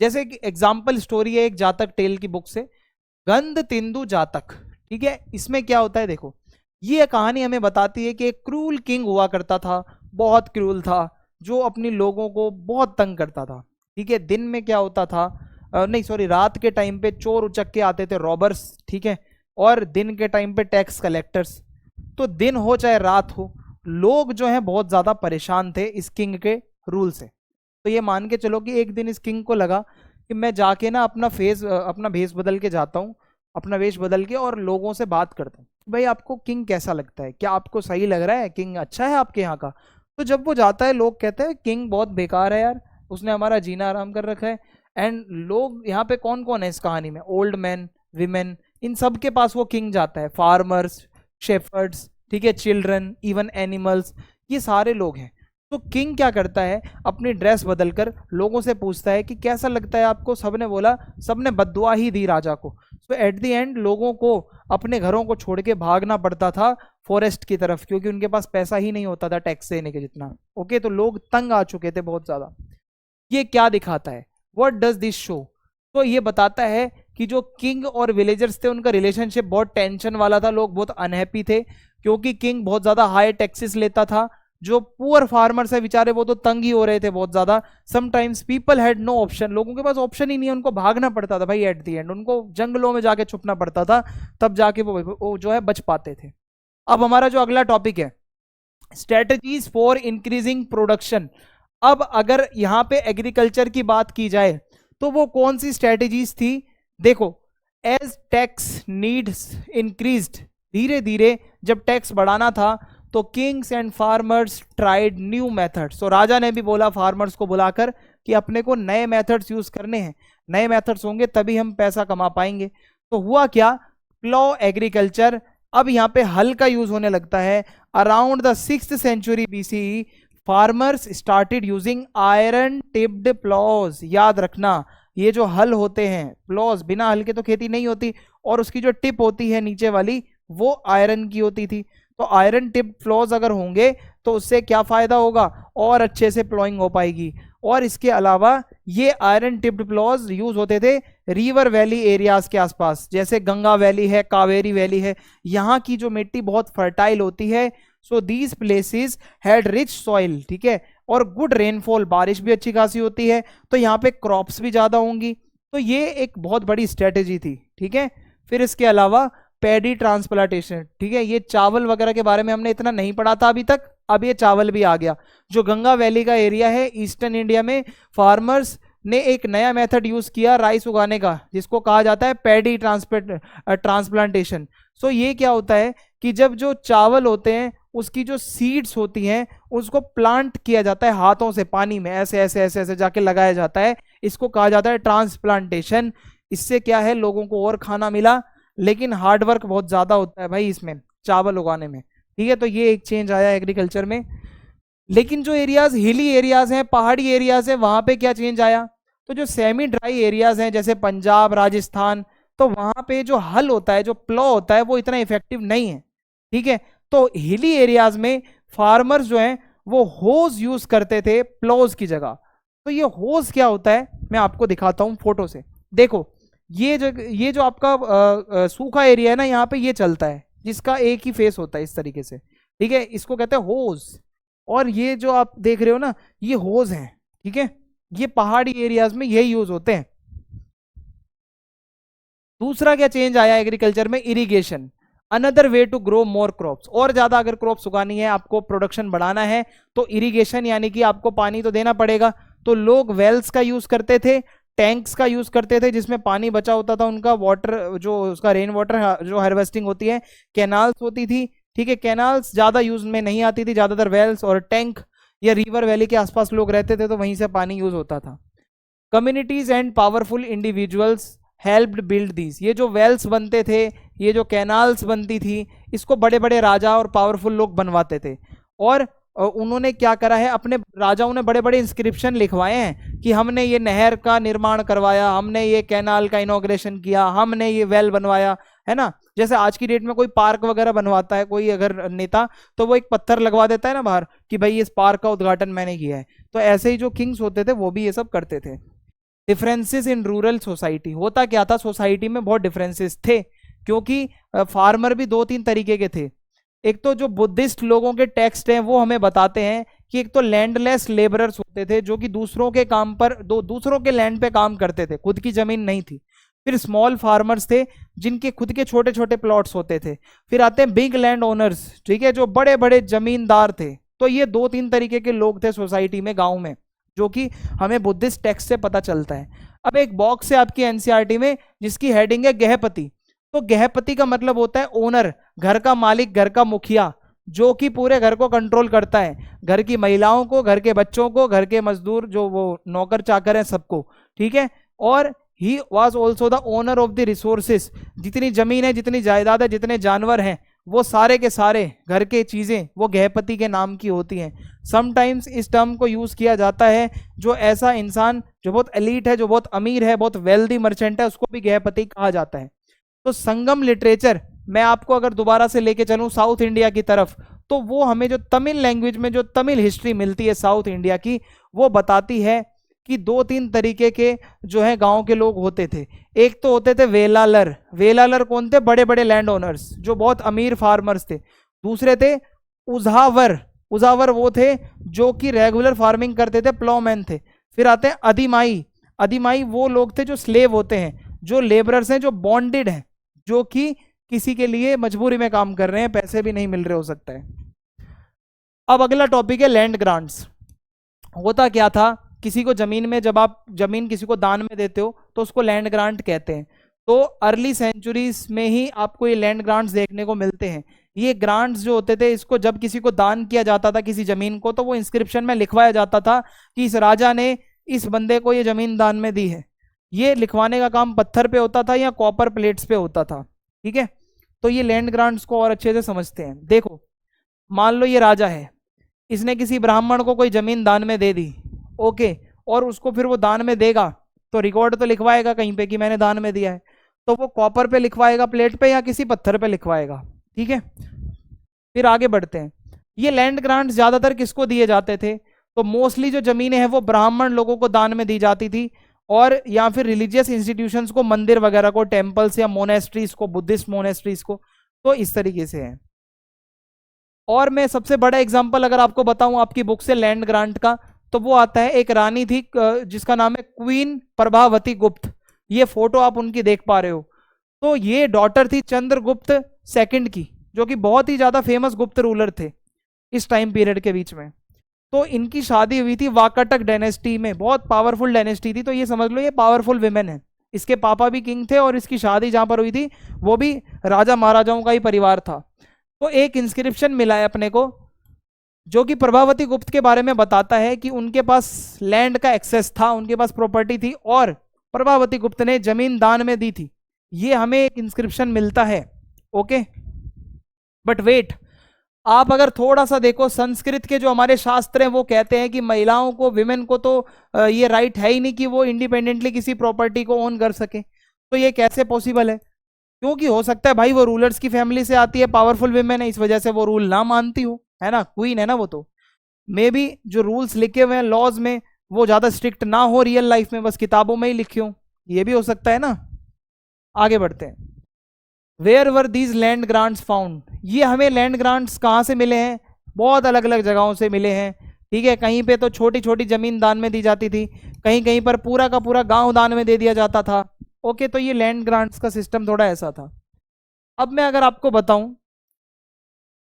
जैसे कि एग्जाम्पल स्टोरी है एक जातक टेल की बुक से, गंध तिंदु जातक, ठीक है। इसमें क्या होता है, देखो, ये कहानी हमें बताती है कि एक क्रूल किंग हुआ करता था, बहुत क्रूल था, जो अपनी लोगों को बहुत तंग करता था, ठीक है। दिन में क्या होता था, नहीं सॉरी, रात के टाइम पे चोर उचक के आते थे, रॉबर्स, ठीक है, और दिन के टाइम पे टैक्स कलेक्टर्स। तो दिन हो चाहे रात हो, लोग जो हैं बहुत ज्यादा परेशान थे इस किंग के रूल से। तो ये मान के चलो कि एक दिन इस किंग को लगा कि मैं जाके ना अपना भेष बदल के जाता हूँ, अपना वेश बदल के, और लोगों से बात करता हूँ, भाई आपको किंग कैसा लगता है, क्या आपको सही लग रहा है, किंग अच्छा है आपके यहाँ का। तो जब वो जाता है, लोग कहते हैं किंग बहुत बेकार है यार, उसने हमारा जीना आराम कर रखा है। एंड लोग यहाँ पे कौन कौन है इस कहानी में, ओल्ड मैन, विमेन, इन सब के पास वो किंग जाता है, फार्मर्स, शेफर्ड्स, ठीक है, चिल्ड्रन, इवन एनिमल्स, ये सारे लोग हैं। तो किंग क्या करता है, अपनी ड्रेस बदलकर लोगों से पूछता है कि कैसा लगता है आपको। सबने बोला, सबने बद्दुआ ही दी राजा को। तो एट द एंड लोगों को अपने घरों को छोड़ के भागना पड़ता था फॉरेस्ट की तरफ, क्योंकि उनके पास पैसा ही नहीं होता था टैक्स देने के जितना। ओके, तो लोग तंग आ चुके थे बहुत ज्यादा। ये क्या दिखाता है, व्हाट डज दिस शो, तो ये बताता है कि जो किंग और विलेजर्स थे उनका रिलेशनशिप बहुत टेंशन वाला था, लोग बहुत अनहैप्पी थे, क्योंकि किंग बहुत ज्यादा हाई टैक्सेस लेता था। जो पुअर फार्मर्स है बेचारे, वो तो तंग ही हो रहे थे बहुत ज्यादा। Sometimes people had no option, लोगों के पास ऑप्शन ही नहीं है, उनको भागना पड़ता था भाई, एट दी एंड उनको जंगलों में जाके छुपना पड़ता था, तब जाके वो जो है बच पाते थे। अब हमारा जो अगला टॉपिक है स्ट्रेटजीज फॉर इंक्रीजिंग प्रोडक्शन। अब अगर यहां पे एग्रीकल्चर की बात की जाए तो वो कौन सी स्ट्रेटजीज थी? देखो, एज टैक्स नीड्स इंक्रीज्ड, धीरे धीरे जब टैक्स बढ़ाना था तो Kings and farmers tried new methods. तो राजा ने भी बोला फार्मर्स को बुलाकर कि अपने को नए मेथड्स यूज करने हैं, नए मेथड्स होंगे तभी हम पैसा कमा पाएंगे। तो हुआ क्या? प्लो एग्रीकल्चर, अब यहाँ पे हल का यूज होने लगता है। Around the 6th century BCE farmers started using iron tipped ploughs. याद रखना, ये जो हल होते हैं प्लॉज, बिना हल के तो खेती नहीं होती, और उसकी जो टिप होती है नीचे वाली वो आयरन की होती थी। तो आयरन टिप प्लॉज अगर होंगे तो उससे क्या फायदा होगा? और अच्छे से प्लॉइंग हो पाएगी। और इसके अलावा ये आयरन टिप्ड प्लॉज यूज होते थे रिवर वैली एरियाज के आसपास, जैसे गंगा वैली है, कावेरी वैली है, यहाँ की जो मिट्टी बहुत फर्टाइल होती है। So these places had rich soil, ठीक है, और गुड रेनफॉल, बारिश भी अच्छी खासी होती है, तो यहाँ पे क्रॉप्स भी ज्यादा होंगी। तो ये एक बहुत बड़ी स्ट्रेटेजी थी, ठीक है। फिर इसके अलावा पैडी ट्रांसप्लांटेशन, ठीक है, ये चावल वगैरह के बारे में हमने इतना नहीं पढ़ा था अभी तक, अब ये चावल भी आ गया। जो गंगा वैली का एरिया है ईस्टर्न इंडिया में, फार्मर्स ने एक नया मेथड यूज किया राइस उगाने का, जिसको कहा जाता है पैडी ट्रांसप्लांटेशन। सो ये क्या होता है कि जब जो चावल होते हैं उसकी जो सीड्स होती हैं उसको प्लांट किया जाता है हाथों से, पानी में ऐसे ऐसे ऐसे ऐसे जाके लगाया जाता है, इसको कहा जाता है ट्रांसप्लांटेशन। इससे क्या है, लोगों को और खाना मिला, लेकिन हार्ड वर्क बहुत ज्यादा होता है भाई इसमें, चावल उगाने में, ठीक है। तो ये एक चेंज आया एग्रीकल्चर में। लेकिन जो एरियाज हिली एरियाज हैं, पहाड़ी एरियाज हैं, वहां पे क्या चेंज आया? तो जो सेमी ड्राई एरियाज हैं जैसे पंजाब, राजस्थान, तो वहां पे जो हल होता है, जो प्लो होता है, वो इतना इफेक्टिव नहीं है, ठीक है। तो हिली एरियाज में फार्मर्स जो हैं वो होज यूज करते थे प्लोज की जगह। तो ये होज क्या होता है मैं आपको दिखाता हूं फोटो से। देखो, ये जो आपका सूखा एरिया है ना, यहाँ पे ये चलता है, जिसका एक ही फेस होता है इस तरीके से, ठीक है, इसको कहते हैं होज। और ये जो आप देख रहे हो ना, ये होज हैं, ठीक है, ये पहाड़ी एरियाज में यही यूज होते हैं। दूसरा क्या चेंज आया एग्रीकल्चर में? Irrigation, another way to grow more crops. और ज्यादा अगर क्रॉप्स उगानी है, आपको प्रोडक्शन बढ़ाना है, तो इरिगेशन यानी कि आपको पानी तो देना पड़ेगा। तो लोग वेल्स का यूज करते थे, टैंक्स का यूज करते थे जिसमें पानी बचा होता था उनका, वाटर जो उसका रेन वाटर जो हार्वेस्टिंग होती है, कैनाल्स होती थी, ठीक है, कैनाल्स ज्यादा यूज में नहीं आती थी, ज्यादातर वेल्स और टैंक या रिवर वैली के आसपास लोग रहते थे तो वहीं से पानी यूज होता था। Communities and powerful individuals helped build these. ये जो वेल्स बनते थे, ये जो कैनाल्स बनती थी, इसको बड़े बड़े राजा और पावरफुल लोग बनवाते थे। और उन्होंने क्या करा है, अपने राजाओं ने बड़े बड़े इंस्क्रिप्शन लिखवाए हैं कि हमने ये नहर का निर्माण करवाया, हमने ये कैनाल का इनॉग्रेशन किया, हमने ये वेल बनवाया, है ना। जैसे आज की डेट में कोई पार्क वगैरह बनवाता है कोई अगर नेता, तो वो एक पत्थर लगवा देता है ना बाहर कि भाई इस पार्क का उद्घाटन मैंने किया है। तो ऐसे ही जो किंग्स होते थे वो भी ये सब करते थे। डिफरेंसेस इन रूरल सोसाइटी, होता क्या था, सोसाइटी में बहुत डिफरेंसेस थे, क्योंकि फार्मर भी दो तीन तरीके के थे। एक तो जो बुद्धिस्ट लोगों के टेक्स्ट हैं वो हमें बताते हैं कि एक तो लैंडलेस लेबरर्स होते थे जो कि दूसरों के काम पर दूसरों के लैंड पे काम करते थे, खुद की जमीन नहीं थी। फिर स्मॉल फार्मर्स थे जिनके खुद के छोटे छोटे प्लॉट्स होते थे। फिर आते हैं बिग लैंड ओनर्स, ठीक है, जो बड़े बड़े जमींदार थे। तो ये दो तीन तरीके के लोग थे सोसाइटी में, गांव में, जो कि हमें बुद्धिस्ट टेक्स्ट से पता चलता है। अब एक बॉक्स है आपकी एनसीईआरटी में जिसकी हेडिंग है गृहपति। तो गृहपति का मतलब होता है ओनर, घर का मालिक, घर का मुखिया, जो कि पूरे घर को कंट्रोल करता है, घर की महिलाओं को, घर के बच्चों को, घर के मजदूर जो वो नौकर चाकर हैं सबको, ठीक है। और he was also the owner of the resources, जितनी जमीन है, जितनी जायदाद है, जितने जानवर हैं, वो सारे के सारे घर के चीजें वो गृहपति के नाम की होती हैं। समटाइम्स इस टर्म को यूज किया जाता है जो ऐसा इंसान जो बहुत एलीट है, जो बहुत अमीर है, बहुत वेल्दी मर्चेंट है, उसको भी गृहपति कहा जाता है। तो संगम लिटरेचर, मैं आपको अगर दोबारा से लेके चलूं साउथ इंडिया की तरफ, तो वो हमें जो तमिल लैंग्वेज में जो तमिल हिस्ट्री मिलती है साउथ इंडिया की, वो बताती है कि दो तीन तरीके के जो है गांव के लोग होते थे। एक तो होते थे वेलालर। वेलालर कौन थे? बड़े बड़े लैंड ओनर्स जो बहुत अमीर फार्मर्स थे। दूसरे थे उजावर। उजावर वो थे जो कि रेगुलर फार्मिंग करते थे, प्लॉमैन थे। फिर आते हैं अधिमाई। अधिमाई वो लोग थे जो स्लेव होते हैं, जो लेबरर्स हैं, जो बॉन्डेड हैं, जो कि किसी के लिए मजबूरी में काम कर रहे हैं, पैसे भी नहीं मिल रहे हो सकता है। अब अगला टॉपिक है लैंड ग्रांट्स। होता क्या था, किसी को जमीन में, जब आप जमीन किसी को दान में देते हो तो उसको लैंड ग्रांट कहते हैं। तो अर्ली सेंचुरीज में ही आपको ये लैंड ग्रांट्स देखने को मिलते हैं। ये ग्रांट्स जो होते थे, इसको जब किसी को दान किया जाता था किसी जमीन को, तो वो इंस्क्रिप्शन में लिखवाया जाता था कि इस राजा ने इस बंदे को ये जमीन दान में दी है। ये लिखवाने का काम पत्थर पे होता था या कॉपर प्लेट्स पे होता था। ठीक है, तो ये लैंड ग्रांट्स को और अच्छे से समझते हैं। देखो, मान लो ये राजा है, इसने किसी ब्राह्मण को कोई जमीन दान में दे दी, ओके, और उसको फिर वो दान में देगा तो रिकॉर्ड तो लिखवाएगा कहीं पे कि मैंने दान में दिया है। तो वो कॉपर पे लिखवाएगा, प्लेट पे, या किसी पत्थर पे लिखवाएगा। ठीक है, फिर आगे बढ़ते हैं। ये लैंड ग्रांट्स ज्यादातर किसको दिए जाते थे, तो मोस्टली जो जमीनें हैं वो ब्राह्मण लोगों को दान में दी जाती थी, और या फिर रिलीजियस इंस्टीट्यूशंस को, मंदिर वगैरह को, टेम्पल्स या मोनेस्ट्रीज को, बुद्धिस्ट मोनेस्ट्रीज को। तो इस तरीके से है। और मैं सबसे बड़ा एग्जांपल अगर आपको बताऊं आपकी बुक से लैंड ग्रांट का, तो वो आता है, एक रानी थी जिसका नाम है क्वीन प्रभावती गुप्त। ये फोटो आप उनकी देख पा रहे हो। तो ये डॉटर थी चंद्रगुप्त सेकंड की, जो कि बहुत ही ज्यादा फेमस गुप्त रूलर थे इस टाइम पीरियड के बीच में। तो इनकी शादी हुई थी वाकाटक डायनेस्टी में, बहुत पावरफुल डायनेस्टी थी। तो ये समझ लो ये पावरफुल विमेन है। इसके पापा भी किंग थे और इसकी शादी जहां पर हुई थी वो भी राजा महाराजाओं का ही परिवार था। तो एक इंस्क्रिप्शन मिला है अपने को जो कि प्रभावती गुप्त के बारे में बताता है कि उनके पास लैंड का एक्सेस था, उनके पास प्रॉपर्टी थी, और प्रभावती गुप्त ने जमीन दान में दी थी। ये हमें एक इंस्क्रिप्शन मिलता है। ओके, बट वेट, आप अगर थोड़ा सा देखो, संस्कृत के जो हमारे शास्त्र हैं वो कहते हैं कि महिलाओं को, विमेन को तो ये राइट है ही नहीं कि वो इंडिपेंडेंटली किसी प्रॉपर्टी को ओन कर सके। तो ये कैसे पॉसिबल है? क्योंकि हो सकता है भाई वो रूलर्स की फैमिली से आती है, पावरफुल विमेन है, इस वजह से वो रूल ना मानती हो, है ना, क्वीन है ना वो। तो मे बी जो रूल्स लिखे हुए हैं लॉज में वो ज्यादा स्ट्रिक्ट ना हो रियल लाइफ में, बस किताबों में ही लिखे हो, ये भी हो सकता है ना। आगे बढ़ते हैं। Where were these land grants found? ये हमें लैंड ग्रांट्स कहाँ से मिले हैं? बहुत अलग अलग जगहों से मिले हैं। ठीक है, कहीं पे तो छोटी छोटी जमीन दान में दी जाती थी, कहीं कहीं पर पूरा का पूरा गांव दान में दे दिया जाता था। ओके, तो ये लैंड ग्रांट्स का सिस्टम थोड़ा ऐसा था। अब मैं अगर आपको बताऊं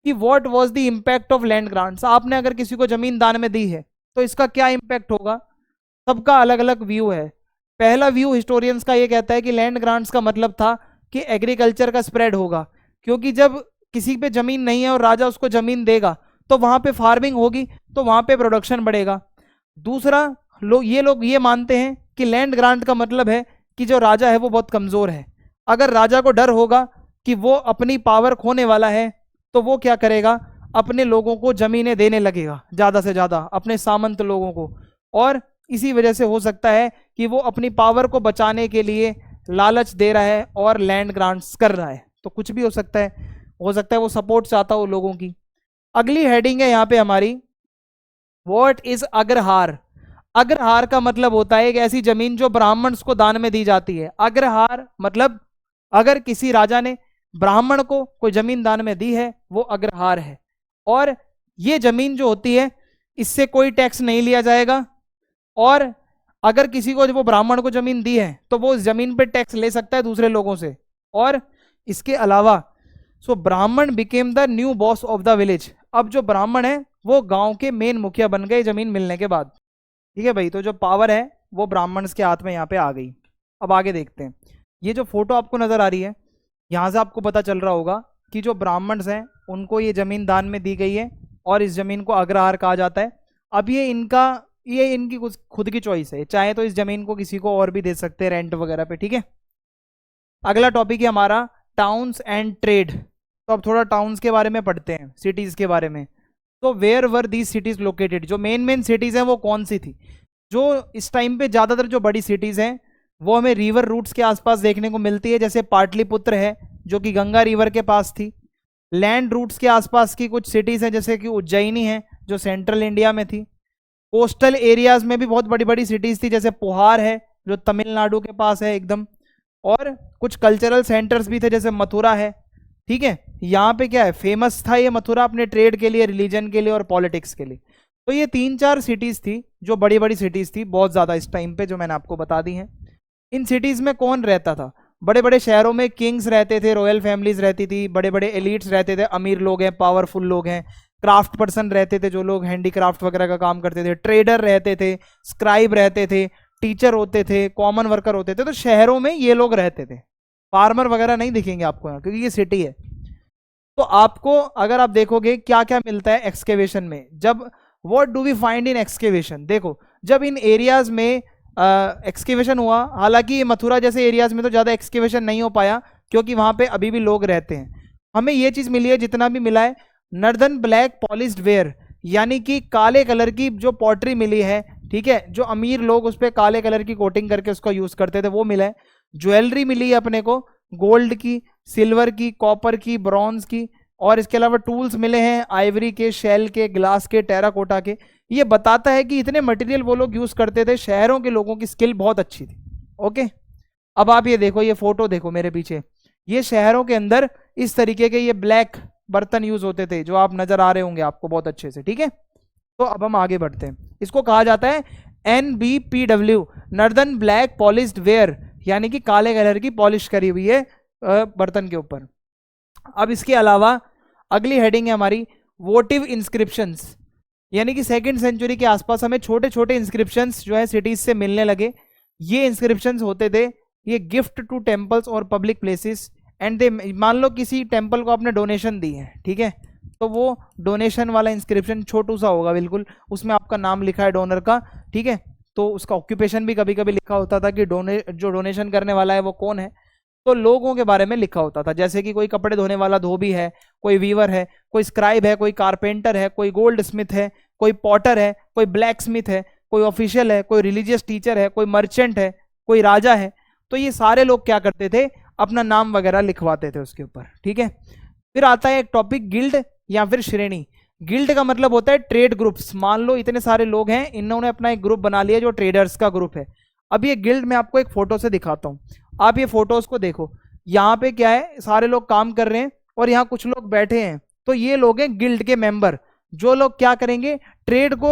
कि what was the impact of land grants, आपने अगर किसी को जमीन दान में दी है तो इसका क्या इम्पैक्ट होगा, सबका अलग अलग व्यू है। पहला व्यू हिस्टोरियंस का ये कहता है कि लैंड ग्रांट्स का मतलब था कि एग्रीकल्चर का स्प्रेड होगा, क्योंकि जब किसी पे जमीन नहीं है और राजा उसको जमीन देगा तो वहां पे फार्मिंग होगी, तो वहां पे प्रोडक्शन बढ़ेगा। दूसरा, लोग ये मानते हैं कि लैंड ग्रांट का मतलब है कि जो राजा है वो बहुत कमजोर है। अगर राजा को डर होगा कि वो अपनी पावर खोने वाला है तो वो क्या करेगा, अपने लोगों को जमीनें देने लगेगा ज्यादा से ज्यादा, अपने सामंत लोगों को। और इसी वजह से हो सकता है कि वो अपनी पावर को बचाने के लिए लालच दे रहा है और लैंड ग्रांट्स कर रहा है। तो कुछ भी हो सकता है वो सपोर्ट चाहता हो लोगों की। अगली हेडिंग है यहाँ पे हमारी, व्हाट इज अग्रहार? अग्रहार का मतलब होता है एक ऐसी जमीन जो ब्राह्मण्स को दान में दी जाती है। अग्रहार मतलब अगर किसी राजा ने ब्राह्मण को कोई जमीन दान में दी है वो अग्रहार है। और ये जमीन जो होती है इससे कोई टैक्स नहीं लिया जाएगा, और अगर किसी को, वो ब्राह्मण को जमीन दी है तो वो उस जमीन पे टैक्स ले सकता है दूसरे लोगों से। और इसके अलावा सो ब्राह्मण became the new boss of the village. अब जो ब्राह्मण है वो गांव के मेन मुखिया बन गए जमीन मिलने के बाद। ठीक है भाई, तो जो पावर है वो ब्राह्मण के हाथ में यहाँ पे आ गई। अब आगे देखते हैं। ये जो फोटो आपको नजर आ रही है, यहाँ से आपको पता चल रहा होगा कि जो ब्राह्मण्स हैं उनको ये जमीन दान में दी गई है और इस जमीन को अग्रहार कहा जाता है। अब ये इनकी कुछ खुद की चॉइस है, चाहे तो इस जमीन को किसी को और भी दे सकते हैं रेंट वगैरह पे। ठीक है, अगला टॉपिक है हमारा टाउन्स एंड ट्रेड। तो अब थोड़ा टाउन्स के बारे में पढ़ते हैं, सिटीज के बारे में। तो where were these cities located? जो मेन सिटीज हैं वो कौन सी थी? जो इस टाइम पे ज्यादातर जो बड़ी सिटीज हैं वो हमें रिवर रूट्स के आसपास देखने को मिलती है, जैसे पाटलिपुत्र है जो कि गंगा रिवर के पास थी। लैंड रूट्स के आसपास की कुछ सिटीज हैं जैसे कि उज्जैनी है जो सेंट्रल इंडिया में थी। कोस्टल एरियाज में भी बहुत बड़ी बड़ी सिटीज थी, जैसे पुहार है जो तमिलनाडु के पास है एकदम। और कुछ कल्चरल सेंटर्स भी थे जैसे मथुरा है। ठीक है, यहाँ पे क्या है, फेमस था ये मथुरा अपने ट्रेड के लिए, रिलीजन के लिए और पॉलिटिक्स के लिए। तो ये 3-4 सिटीज थी जो बड़ी बड़ी सिटीज थी बहुत ज्यादा इस टाइम पे, जो मैंने आपको बता दी हैं। इन सिटीज में कौन रहता था? बड़े बड़े शहरों में किंग्स रहते थे, रॉयल फैमिलीज रहती थी, बड़े बड़े एलिट्स रहते थे, अमीर लोग हैं, पावरफुल लोग हैं। क्राफ्ट पर्सन रहते थे, जो लोग हैंडीक्राफ्ट वगैरह का काम करते थे, ट्रेडर रहते थे, स्क्राइब रहते थे, टीचर होते थे, कॉमन वर्कर होते थे। तो शहरों में ये लोग रहते थे, फार्मर वगैरह नहीं दिखेंगे आपको यहाँ, क्योंकि ये सिटी है। तो आपको अगर आप देखोगे क्या क्या मिलता है एक्सकेवेशन में, जब what do we find in excavation, देखो जब इन एरियाज में एक्सकेवेशन हुआ, हालांकि मथुरा जैसे एरियाज में तो ज्यादा एक्सकेवेशन नहीं हो पाया क्योंकि वहां पे अभी भी लोग रहते हैं। हमें ये चीज मिली है, जितना भी मिला है, नर्दर्न ब्लैक पॉलिश्ड वेयर, यानी कि काले कलर की जो पॉटरी मिली है, ठीक है, जो अमीर लोग उस पर काले कलर की कोटिंग करके उसको यूज करते थे, वो मिला है। ज्वेलरी मिली है अपने को, गोल्ड की, सिल्वर की, कॉपर की, ब्रॉन्ज की, और इसके अलावा टूल्स मिले हैं आइवरी के, शेल के, ग्लास के, टेराकोटा के। ये बताता है कि इतने मटेरियल वो लोग यूज करते थे, शहरों के लोगों की स्किल बहुत अच्छी थी। ओके, अब आप ये देखो, ये फोटो देखो मेरे पीछे, ये शहरों के अंदर इस तरीके के ये ब्लैक बर्तन यूज होते थे, जो आप नजर आ रहे होंगे आपको बहुत अच्छे से, ठीक है। तो अब हम आगे बढ़ते हैं, इसको कहा जाता है NBPW, northern black polished where, यानी कि काले कलर की पॉलिश करी हुई है बर्तन के ऊपर। अब इसके अलावा अगली हेडिंग है हमारी वोटिव इंस्क्रिप्शंस, यानी कि सेकंड सेंचुरी के आसपास हमें छोटे छोटे इंस्क्रिप्शंस जो है सिटीज से मिलने लगे। ये इंस्क्रिप्शंस होते थे, ये गिफ्ट टू टेम्पल्स और पब्लिक प्लेसेस एंड दे, मान लो किसी टेम्पल को आपने डोनेशन दी है, ठीक है, तो वो डोनेशन वाला इंस्क्रिप्शन छोटू सा होगा बिल्कुल, उसमें आपका नाम लिखा है डोनर का, ठीक है, तो उसका ऑक्यूपेशन भी कभी कभी लिखा होता था कि जो डोनेशन करने वाला है वो कौन है, तो लोगों के बारे में लिखा होता था, जैसे कि कोई कपड़े धोने वाला धोबी है, कोई वीवर है, कोई स्क्राइब है, कोई कारपेंटर है, कोई गोल्ड स्मिथ है, कोई पॉटर है, कोई ब्लैक स्मिथ है, कोई ऑफिशियल है, कोई रिलीजियस टीचर है, कोई मर्चेंट है, कोई राजा है। तो ये सारे लोग क्या करते थे, अपना नाम वगैरह लिखवाते थे उसके ऊपर, ठीक है। फिर आता है एक टॉपिक गिल्ड या फिर श्रेणी। गिल्ड का मतलब होता है ट्रेड ग्रुप्स। मान लो इतने सारे लोग हैं, इन्होंने अपना एक ग्रुप बना लिया जो ट्रेडर्स का ग्रुप है। अब ये गिल्ड मैं आपको एक फोटो से दिखाता हूँ, आप ये फोटोज को देखो, यहाँ पे क्या है, सारे लोग काम कर रहे हैं और यहाँ कुछ लोग बैठे हैं, तो ये लोग हैं गिल्ड के मेंबर, जो लोग क्या करेंगे, ट्रेड को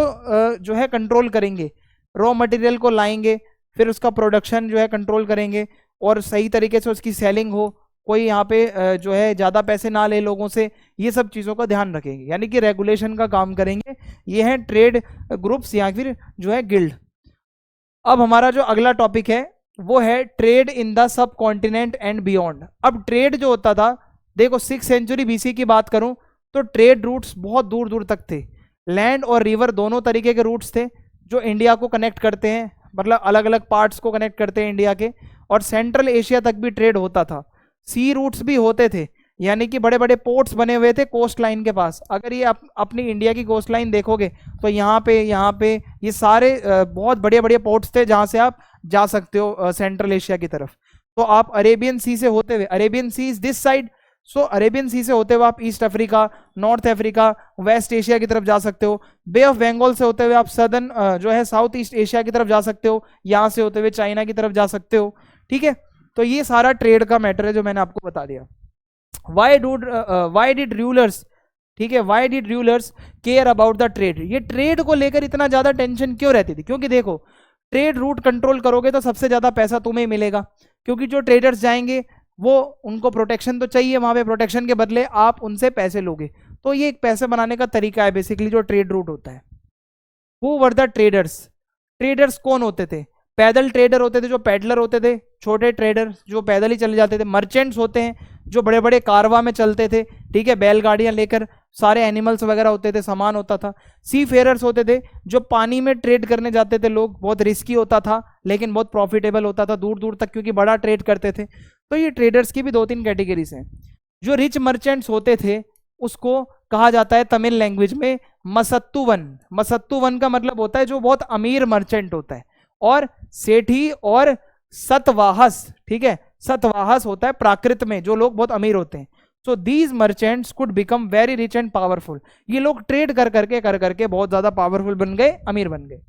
जो है कंट्रोल करेंगे, रॉ मटेरियल को लाएंगे, फिर उसका प्रोडक्शन जो है कंट्रोल करेंगे और सही तरीके से उसकी सेलिंग हो, कोई यहाँ पे जो है ज्यादा पैसे ना ले लोगों से, ये सब चीजों का ध्यान रखेंगे, यानी कि रेगुलेशन का काम करेंगे। ये है ट्रेड ग्रुप्स या फिर जो है गिल्ड। अब हमारा जो अगला टॉपिक है वो है trade in the sub continent and beyond. अब ट्रेड जो होता था, देखो 6th सेंचुरी BC की बात करूं तो ट्रेड रूट्स बहुत दूर दूर तक थे, लैंड और रिवर दोनों तरीके के रूट्स थे जो इंडिया को कनेक्ट करते हैं, मतलब अलग अलग पार्ट्स को कनेक्ट करते हैं इंडिया के, और सेंट्रल एशिया तक भी ट्रेड होता था। सी रूट्स भी होते थे, यानी कि बड़े बड़े पोर्ट्स बने हुए थे कोस्ट लाइन के पास। अगर ये अपनी इंडिया की कोस्ट लाइन देखोगे तो यहाँ पे ये सारे बहुत बड़े बड़े पोर्ट्स थे जहाँ से आप जा सकते हो सेंट्रल एशिया की तरफ। तो आप अरेबियन सी से होते हुए, Arabian sea is this side, so Arabian sea से होते हुए आप east Africa, north Africa, west Asia की तरफ जा सकते हो। बे ऑफ बंगाल से होते हुए आप सदर्न जो है साउथ ईस्ट एशिया की तरफ जा सकते हो, यहाँ से होते हुए चाइना की तरफ जा सकते हो, ठीक है। तो ये सारा ट्रेड का मैटर है जो मैंने आपको बता दिया। वाई डिड रूलर्स, ठीक है, why did rulers care about the trade, ये ट्रेड को लेकर इतना ज्यादा टेंशन क्यों रहती थी, क्योंकि देखो ट्रेड रूट कंट्रोल करोगे तो सबसे ज्यादा पैसा तुम्हें मिलेगा, क्योंकि जो ट्रेडर्स जाएंगे वो, उनको प्रोटेक्शन तो चाहिए, वहां पे प्रोटेक्शन के बदले आप उनसे पैसे लोगे, तो ये एक पैसे बनाने का तरीका है बेसिकली जो ट्रेड रूट होता है। Who were the traders, traders कौन होते थे, पैदल ट्रेडर होते थे जो पैडलर होते थे, छोटे ट्रेडर जो पैदल ही चले जाते थे, मर्चेंट्स होते हैं जो बड़े बड़े कारवा में चलते थे, ठीक है, बैलगाड़ियां लेकर, सारे एनिमल्स वगैरह होते थे, सामान होता था। सी फेयरर्स होते थे जो पानी में ट्रेड करने जाते थे लोग, बहुत रिस्की होता था लेकिन बहुत प्रॉफिटेबल होता था दूर दूर तक, क्योंकि बड़ा ट्रेड करते थे। तो ये ट्रेडर्स की भी 2-3 कैटेगरीज हैं। जो रिच मर्चेंट्स होते थे उसको कहा जाता है तमिल लैंग्वेज में मसत्तुवन। मसत्तुवन का मतलब होता है जो बहुत अमीर मर्चेंट होता है, और सेठी और सतवाहस, ठीक है, सतवाहस होता है प्राकृत में जो लोग बहुत अमीर होते हैं। So these merchants could become very rich and powerful, ये लोग ट्रेड कर करके बहुत ज्यादा पावरफुल बन गए, अमीर बन गए।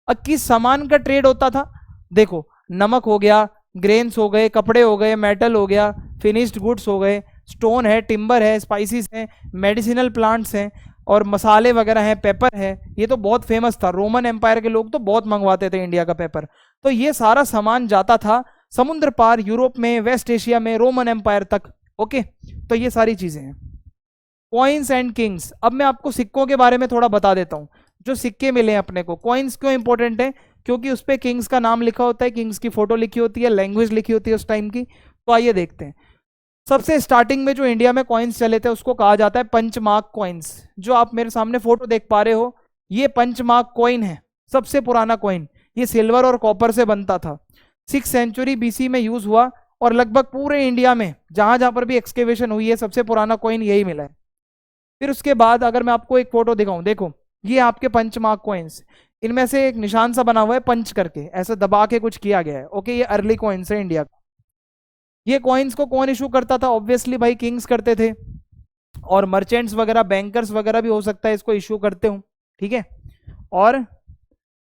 अब किस सामान का ट्रेड होता था, देखो नमक हो गया, ग्रेन्स हो गए, कपड़े हो गए, मेटल हो गया, फिनिश्ड गुड्स हो गए, स्टोन है, टिम्बर है, स्पाइसेस हैं, मेडिसिनल प्लांट्स हैं, और मसाले वगैरह हैं, पेपर है, ये तो बहुत फेमस था, रोमन एम्पायर के लोग तो बहुत मंगवाते थे इंडिया का पेपर। तो ये सारा सामान जाता था समुद्र पार, यूरोप में, वेस्ट एशिया में, रोमन एम्पायर तक। ओके, तो ये सारी चीजें हैं। Coins and Kings. अब मैं आपको सिक्कों के बारे में थोड़ा बता देता हूं। जो सिक्के मिले हैं अपने को, कॉइन्स क्यों इंपॉर्टेंट है? क्योंकि उस पे किंग्स का नाम लिखा होता है, किंग्स की फोटो लिखी होती है, लैंग्वेज लिखी होती है उस टाइम की। तो आइए देखते हैं। सबसे स्टार्टिंग में जो इंडिया में कॉइन्स चले थे उसको कहा जाता है पंचमार्क कॉइन्स। जो आप मेरे सामने फोटो देख पा रहे हो, ये पंचमार्क कॉइन है, सबसे पुराना कॉइन। ये सिल्वर और कॉपर से बनता था। 6th सेंचुरी बीसी में यूज हुआ और लगभग पूरे इंडिया में जहां जहां पर भी एक्सकेवेशन हुई है सबसे पुराना कॉइन यही मिला है। फिर उसके बाद अगर मैं आपको एक फोटो दिखाऊं, देखो ये आपके पंचमार्क कॉइन्स। इनमें से एक निशान सा बना हुआ है पंच करके, ऐसे दबा के कुछ किया गया है। ओके, ये अर्ली कॉइन्स है इंडिया का। ये कॉइन्स को कौन इशू करता था? ऑब्वियसली भाई किंग्स करते थे, और मर्चेंट्स वगैरह, बैंकर्स वगैरह भी हो सकता है इसको इशू करते हो। ठीक है। और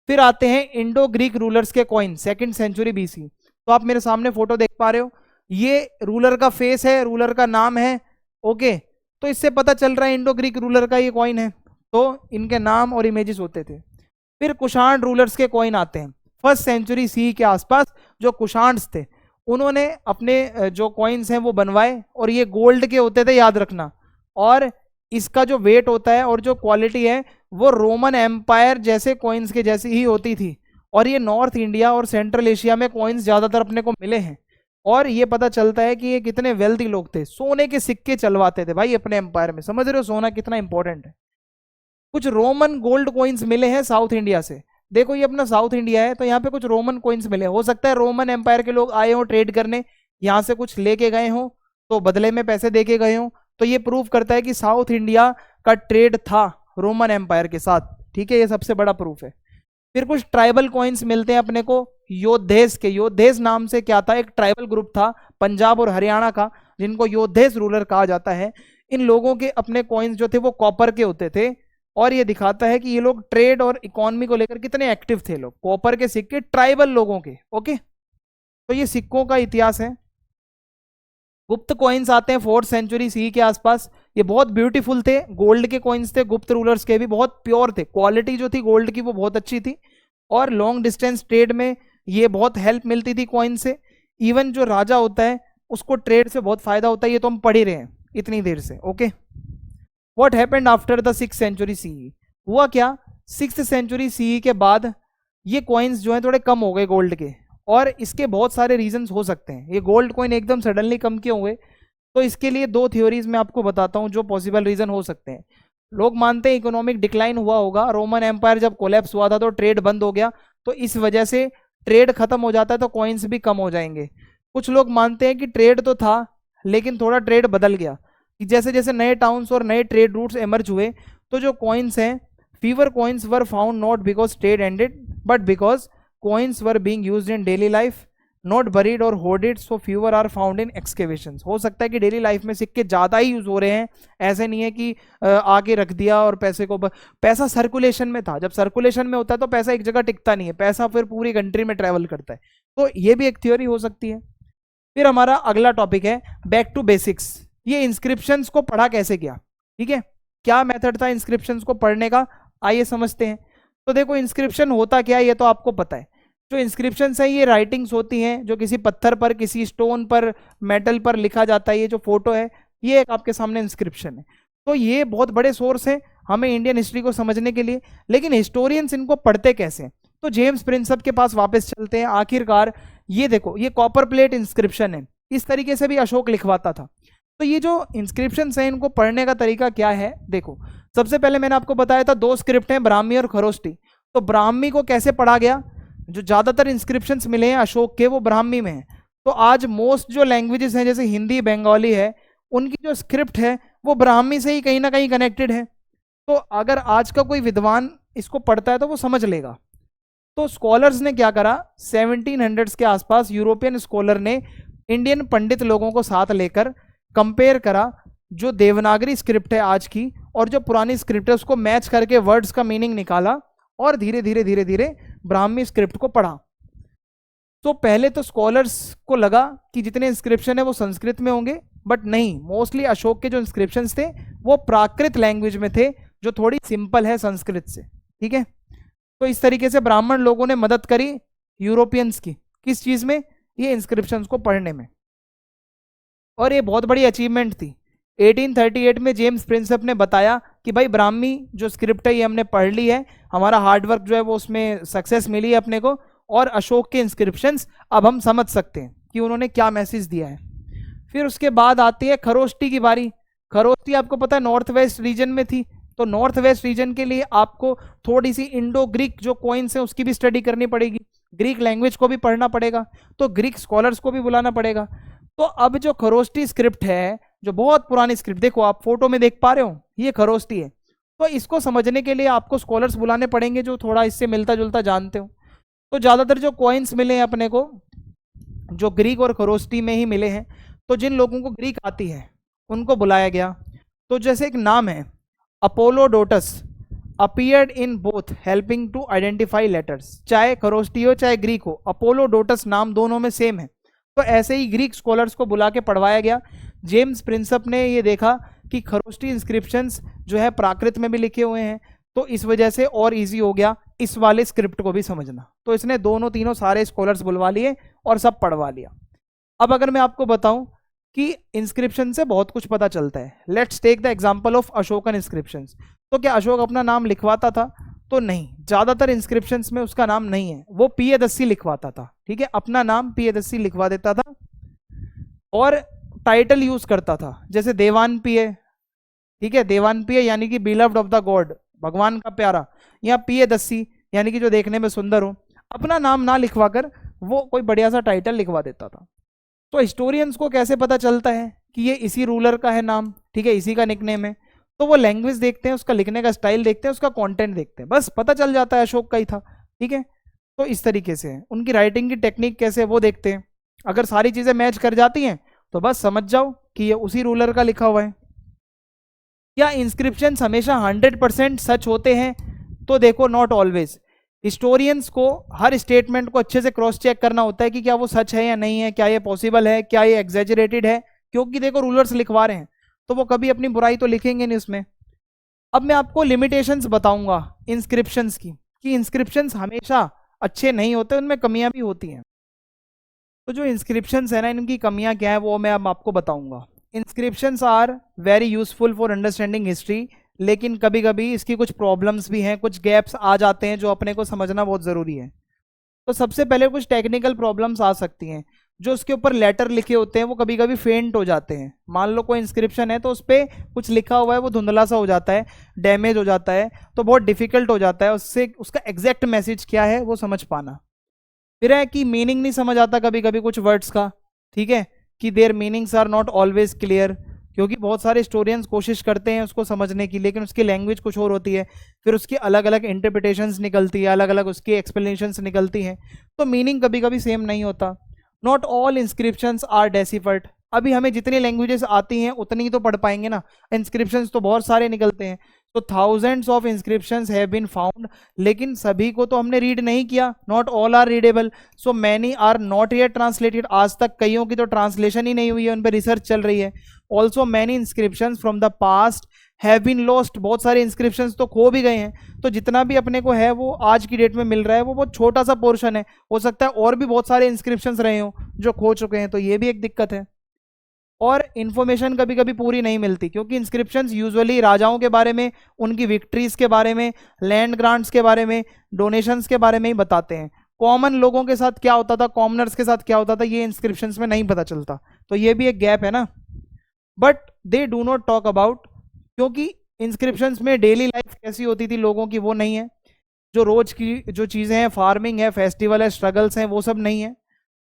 फिर आते हैं इंडो ग्रीक रूलर्स के कॉइन, 2nd सेंचुरी बीसी। तो आप मेरे सामने फोटो देख पा रहे हो, ये रूलर का फेस है, रूलर का नाम है। ओके, तो इससे पता चल रहा है इंडो ग्रीक रूलर का ये कॉइन है। तो इनके नाम और इमेजेस होते थे। फिर कुषाण रूलर्स के कॉइन आते हैं 1st सेंचुरी सी के आसपास। जो कुषाण्स थे उन्होंने अपने जो कॉइन्स हैं वो बनवाए, और ये गोल्ड के होते थे, याद रखना। और इसका जो वेट होता है और जो क्वालिटी है वो रोमन एम्पायर जैसे कॉइन्स के जैसी ही होती थी। और ये नॉर्थ इंडिया और सेंट्रल एशिया में कॉइन्स ज्यादातर अपने को मिले हैं। और ये पता चलता है कि ये कितने वेल्दी लोग थे, सोने के सिक्के चलवाते थे भाई अपने एम्पायर में। समझ रहे हो सोना कितना इंपॉर्टेंट है। कुछ रोमन गोल्ड कॉइन्स मिले हैं साउथ इंडिया से। देखो ये अपना साउथ इंडिया है, तो यहाँ पे कुछ रोमन कॉइन्स मिले। हो सकता है रोमन एम्पायर के लोग आए हो ट्रेड करने, यहाँ से कुछ लेके गए हो, तो बदले में पैसे दे के गए हो। तो ये प्रूव करता है कि साउथ इंडिया का ट्रेड था रोमन एम्पायर के साथ। ठीक है, ये सबसे बड़ा प्रूफ है। फिर कुछ ट्राइबल कॉइन्स मिलते हैं अपने को योद्धेस के। योद्धेस नाम से क्या था? एक ट्राइबल ग्रुप था पंजाब और हरियाणा का, जिनको योद्धेस रूलर कहा जाता है। इन लोगों के अपने कॉइन्स जो थे वो कॉपर के होते थे, और ये दिखाता है कि ये लोग ट्रेड और इकोनॉमी को लेकर कितने एक्टिव थे लोग। कॉपर के सिक्के ट्राइबल लोगों के। ओके, तो ये सिक्कों का इतिहास है। गुप्त कॉइन्स आते हैं 4th सेंचुरी सी के आसपास। ये बहुत ब्यूटीफुल थे, गोल्ड के कॉइन्स थे, गुप्त रूलर्स के भी बहुत प्योर थे। क्वालिटी जो थी गोल्ड की वो बहुत अच्छी थी, और लॉन्ग डिस्टेंस ट्रेड में ये बहुत हेल्प मिलती थी कॉइन से। इवन जो राजा होता है उसको ट्रेड से बहुत फायदा होता है, ये तो हम पढ़ ही रहे हैं इतनी देर से। Okay, what happened after the 6th century CE? हुआ क्या 6th सेंचुरी सीई के बाद ये कॉइन्स जो है थोड़े कम हो गए गोल्ड के, और इसके बहुत सारे रीजंस हो सकते हैं। ये गोल्ड कॉइन एकदम सडनली कम क्यों हुए? तो इसके लिए 2 थ्योरीज मैं आपको बताता हूं जो पॉसिबल रीजन हो सकते हैं। लोग मानते हैं इकोनॉमिक डिक्लाइन हुआ होगा, रोमन एम्पायर जब कोलैप्स हुआ था तो ट्रेड बंद हो गया, तो इस वजह से ट्रेड खत्म हो जाता है तो कॉइन्स भी कम हो जाएंगे। कुछ लोग मानते हैं कि ट्रेड तो था लेकिन थोड़ा ट्रेड बदल गया, कि जैसे जैसे नए टाउन्स और नए ट्रेड रूट्स एमर्ज हुए, तो जो कॉइन्स हैं, fever coins were found not because trade ended but because coins were being used in daily life, not buried or hoarded, so fewer are found in excavations। हो सकता है कि daily life में सिक्के ज्यादा ही यूज हो रहे हैं, ऐसे नहीं है कि आगे रख दिया और पैसे को पैसा सर्कुलेशन में था। जब सर्कुलेशन में होता है तो पैसा एक जगह टिकता नहीं है, पैसा फिर पूरी कंट्री में ट्रेवल करता है। तो ये भी एक थ्योरी हो सकती है। फिर हमारा अगला टॉपिक है बैक टू बेसिक्स। ये इंस्क्रिप्शंस को पढ़ा कैसे गया? ठीक है, क्या मेथड था इंस्क्रिप्शंस को पढ़ने का, आइए समझते हैं। तो देखो इंस्क्रिप्शन होता क्या है ये तो आपको पता है। जो इंस्क्रिप्शन है ये राइटिंग्स होती हैं जो किसी पत्थर पर, किसी स्टोन पर, मेटल पर लिखा जाता है। ये जो फोटो है ये एक आपके सामने इंस्क्रिप्शन है। तो ये बहुत बड़े सोर्स है हमें इंडियन हिस्ट्री को समझने के लिए। लेकिन हिस्टोरियंस इनको पढ़ते कैसे? तो जेम्स प्रिंसप के पास वापस चलते हैं। आखिरकार ये देखो, ये कॉपर प्लेट इंस्क्रिप्शन है, इस तरीके से भी अशोक लिखवाता था। तो ये जो इंस्क्रिप्शन है इनको पढ़ने का तरीका क्या है? देखो, सबसे पहले मैंने आपको बताया था 2 स्क्रिप्ट हैं, ब्राह्मी और खरोष्टी। तो ब्राह्मी को कैसे पढ़ा गया? जो ज्यादातर इंस्क्रिप्शंस मिले हैं अशोक के वो ब्राह्मी में है। तो आज मोस्ट जो लैंग्वेजेस हैं जैसे हिंदी, बंगाली है, उनकी जो स्क्रिप्ट है वो ब्राह्मी से ही कहीं ना कहीं कनेक्टेड है। तो अगर आज का कोई विद्वान इसको पढ़ता है तो वो समझ लेगा। तो स्कॉलर्स ने क्या करा, 1700s के आसपास यूरोपियन स्कॉलर ने इंडियन पंडित लोगों को साथ लेकर कंपेयर करा जो देवनागरी स्क्रिप्ट है आज की और जो पुरानी स्क्रिप्ट है उसको मैच करके वर्ड्स का मीनिंग निकाला और धीरे धीरे धीरे धीरे ब्राह्मी स्क्रिप्ट को पढ़ा। तो पहले तो स्कॉलर्स को लगा कि जितने इंस्क्रिप्शन है वो संस्कृत में होंगे, बट नहीं, मोस्टली अशोक के जो इंस्क्रिप्शंस थे वो प्राकृत लैंग्वेज में थे जो थोड़ी सिंपल है संस्कृत से। ठीक है, तो इस तरीके से ब्राह्मण लोगों ने मदद करी यूरोपियंस की, किस चीज में? ये इंस्क्रिप्शंस को पढ़ने में। और ये बहुत बड़ी अचीवमेंट थी 1838 में जेम्स प्रिंसेप ने बताया कि भाई ब्राह्मी जो स्क्रिप्ट है ये हमने पढ़ ली है, हमारा हार्डवर्क जो है वो उसमें सक्सेस मिली है अपने को, और अशोक के इंस्क्रिप्शंस अब हम समझ सकते हैं कि उन्होंने क्या मैसेज दिया है। फिर उसके बाद आती है खरोष्टी की बारी। खरोष्टी आपको पता है नॉर्थ वेस्ट रीजन में थी, तो नॉर्थ वेस्ट रीजन के लिए आपको थोड़ी सी इंडो ग्रीक जो कॉइन्स हैं उसकी भी स्टडी करनी पड़ेगी, ग्रीक लैंग्वेज को भी पढ़ना पड़ेगा, तो ग्रीक स्कॉलर्स को भी बुलाना पड़ेगा। तो अब जो खरोष्टी स्क्रिप्ट है, जो बहुत पुरानी स्क्रिप्ट, देखो आप फोटो में देख पा रहे हो, ये खरोष्टी है। तो इसको समझने के लिए आपको स्कॉलर्स बुलाने पड़ेंगे जो थोड़ा इससे मिलता जुलता जानते हो। तो ज्यादातर जो कॉइन्स मिले हैं अपने को, जो ग्रीक और खरोष्टी में ही मिले हैं। तो जिन लोगों को ग्रीक आती है उनको बुलाया गया। तो जैसे एक नाम है Apollodotus, appeared in both helping to identify letters, चाहे खरोष्टी हो चाहे ग्रीक हो, अपोलोडोटस नाम दोनों में सेम है। तो ऐसे ही ग्रीक स्कॉलर्स को बुला के पढ़वाया गया। जेम्स प्रिंसेप ने ये देखा कि खरोष्टी इंस्क्रिप्शंस जो है प्राकृत में भी लिखे हुए हैं, तो इस वजह से और इजी हो गया इस वाले स्क्रिप्ट को भी समझना। तो इसने दोनों तीनों सारे स्कॉलर्स बुलवा लिए और सब पढ़वा लिया। अब अगर मैं आपको बताऊं कि इंस्क्रिप्शन से बहुत कुछ पता चलता है, let's take the example of Ashokan inscriptions. तो क्या अशोक अपना नाम लिखवाता था? तो नहीं, ज्यादातर इंस्क्रिप्शंस में उसका नाम नहीं है, वो पियदस्सी लिखवाता था। ठीक है, अपना नाम पियदस्सी लिखवा देता था और टाइटल यूज करता था, जैसे देवान पिय। ठीक है, देवान पिय यानी कि बिलव्ड ऑफ द गॉड, भगवान का प्यारा, या पियदस्सी यानी कि जो देखने में सुंदर हो। अपना नाम ना लिखवाकर वो कोई बढ़िया सा टाइटल लिखवा देता था। तो हिस्टोरियंस को कैसे पता चलता है कि ये इसी रूलर का है नाम? ठीक है, इसी का निकनेम है। तो वो लैंग्वेज देखते हैं, उसका लिखने का स्टाइल देखते हैं, उसका कंटेंट देखते हैं, बस पता चल जाता है अशोक का ही था। ठीक है, तो इस तरीके से है। उनकी राइटिंग की टेक्निक कैसे है वो देखते हैं, अगर सारी चीजें मैच कर जाती हैं तो बस समझ जाओ कि ये उसी रूलर का लिखा हुआ है। क्या इंस्क्रिप्शन हमेशा 100% सच होते हैं? तो देखो, नॉट ऑलवेज। हिस्टोरियंस को हर स्टेटमेंट को अच्छे से क्रॉस चेक करना होता है कि क्या वो सच है या नहीं है, क्या ये पॉसिबल है, क्या ये एग्जेजरेटेड है, क्योंकि देखो रूलर्स लिखवा रहे हैं तो वो कभी अपनी बुराई तो लिखेंगे नहीं उसमें। अब मैं आपको लिमिटेशंस बताऊंगा इंस्क्रिप्शंस की, कि इंस्क्रिप्शंस हमेशा अच्छे नहीं होते, उनमें कमियां भी होती हैं। तो जो इंस्क्रिप्शंस है ना, इनकी कमियां क्या है वो मैं अब आपको बताऊंगा। Inscriptions are very useful for understanding history, लेकिन कभी कभी इसकी कुछ प्रॉब्लम्स भी हैं, कुछ गैप्स आ जाते हैं जो अपने को समझना बहुत ज़रूरी है। तो सबसे पहले कुछ टेक्निकल प्रॉब्लम्स आ सकती हैं। जो उसके ऊपर लेटर लिखे होते हैं वो कभी कभी फेंट हो जाते हैं। मान लो कोई इंस्क्रिप्शन है तो उस पर कुछ लिखा हुआ है, वो धुंधला सा हो जाता है, डैमेज हो जाता है, तो बहुत डिफिकल्ट हो जाता है उससे उसका एग्जैक्ट मैसेज क्या है वो समझ पाना। फिर है कि मीनिंग नहीं समझ आता कभी कभी कुछ वर्ड्स का। ठीक है, कि their meanings are not always clear, क्योंकि बहुत सारे स्टोरियंस कोशिश करते हैं उसको समझने की, लेकिन उसकी लैंग्वेज कुछ और होती है, फिर उसकी अलग अलग इंटरप्रिटेशंस निकलती है, अलग अलग उसकी एक्सप्लेनेशंस निकलती हैं, तो मीनिंग कभी कभी सेम नहीं होता। Not all inscriptions are deciphered. अभी हमें जितनी लैंग्वेजेस आती हैं उतनी ही तो पढ़ पाएंगे ना, इंस्क्रिप्शंस तो बहुत सारे निकलते हैं। तो thousands of inscriptions have been found, लेकिन सभी को तो हमने रीड नहीं किया, not all are readable, so many are not yet translated. आज तक कईयों की तो ट्रांसलेशन ही नहीं हुई है, उन पर रिसर्च चल रही है। Also many inscriptions from the past have been lost, बहुत सारे इंस्क्रिप्शंस तो खो भी गए हैं। तो जितना भी अपने को है वो आज की डेट में मिल रहा है वो बहुत छोटा सा पोर्शन है, हो सकता है और भी बहुत सारे इंस्क्रिप्शंस रहे हो जो खो चुके हैं, तो ये भी एक दिक्कत है। और इन्फॉर्मेशन कभी कभी पूरी नहीं मिलती, क्योंकि इंस्क्रिप्शंस यूजुअली राजाओं के बारे में, उनकी विक्ट्रीज के बारे में, लैंड ग्रांट्स के बारे में, डोनेशंस के बारे में ही बताते हैं। कॉमन लोगों के साथ क्या होता था, कॉमनर्स के साथ क्या होता था, ये इंस्क्रिप्शंस में नहीं पता चलता, तो ये भी एक गैप है ना। But they do not talk about, क्योंकि इंस्क्रिप्शंस में डेली लाइफ कैसी होती थी लोगों की वो नहीं है, जो रोज की जो चीज़ें हैं, फार्मिंग है, फेस्टिवल है, स्ट्रगल्स हैं, वो सब नहीं है।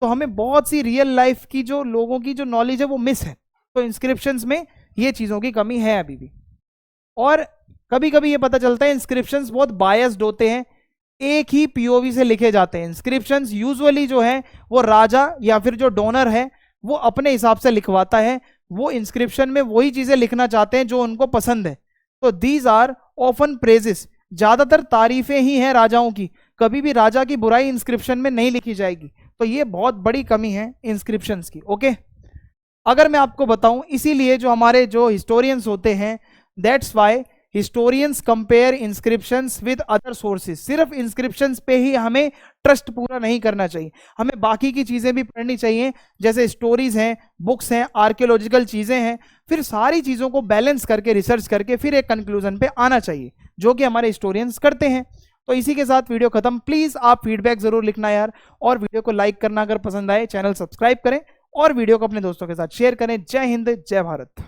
तो हमें बहुत सी रियल लाइफ की जो लोगों की जो नॉलेज है वो मिस है, तो इंस्क्रिप्शंस में ये चीज़ों की कमी है अभी भी। और कभी कभी ये पता चलता है इंस्क्रिप्शंस बहुत बायस्ड होते हैं, एक ही पीओवी से लिखे जाते हैं। इंस्क्रिप्शंस यूजुअली जो है वो राजा या फिर जो डोनर है वो अपने हिसाब से लिखवाता है, वो इंस्क्रिप्शन में वही चीजें लिखना चाहते हैं जो उनको पसंद है। तो दीज आर ऑफन प्रेजेस, ज्यादातर तारीफें ही हैं राजाओं की, कभी भी राजा की बुराई इंस्क्रिप्शन में नहीं लिखी जाएगी। तो ये बहुत बड़ी कमी है इंस्क्रिप्शंस की। ओके, अगर मैं आपको बताऊं, इसीलिए जो हमारे जो हिस्टोरियंस होते हैं, that's why historians compare inscriptions with other sources. सिर्फ इंस्क्रिप्शंस पे ही हमें ट्रस्ट पूरा नहीं करना चाहिए, हमें बाकी की चीजें भी पढ़नी चाहिए, जैसे स्टोरीज हैं, बुक्स हैं, आर्कियोलॉजिकल चीजें हैं। फिर सारी चीजों को बैलेंस करके, रिसर्च करके फिर एक कंक्लूजन पे आना चाहिए, जो कि हमारे हिस्टोरियंस करते हैं। तो इसी के साथ वीडियो खत्म। प्लीज आप फीडबैक जरूर लिखना यार, और वीडियो को लाइक करना अगर पसंद आए, चैनल सब्सक्राइब करें और वीडियो को अपने दोस्तों के साथ शेयर करें। जय हिंद, जय भारत।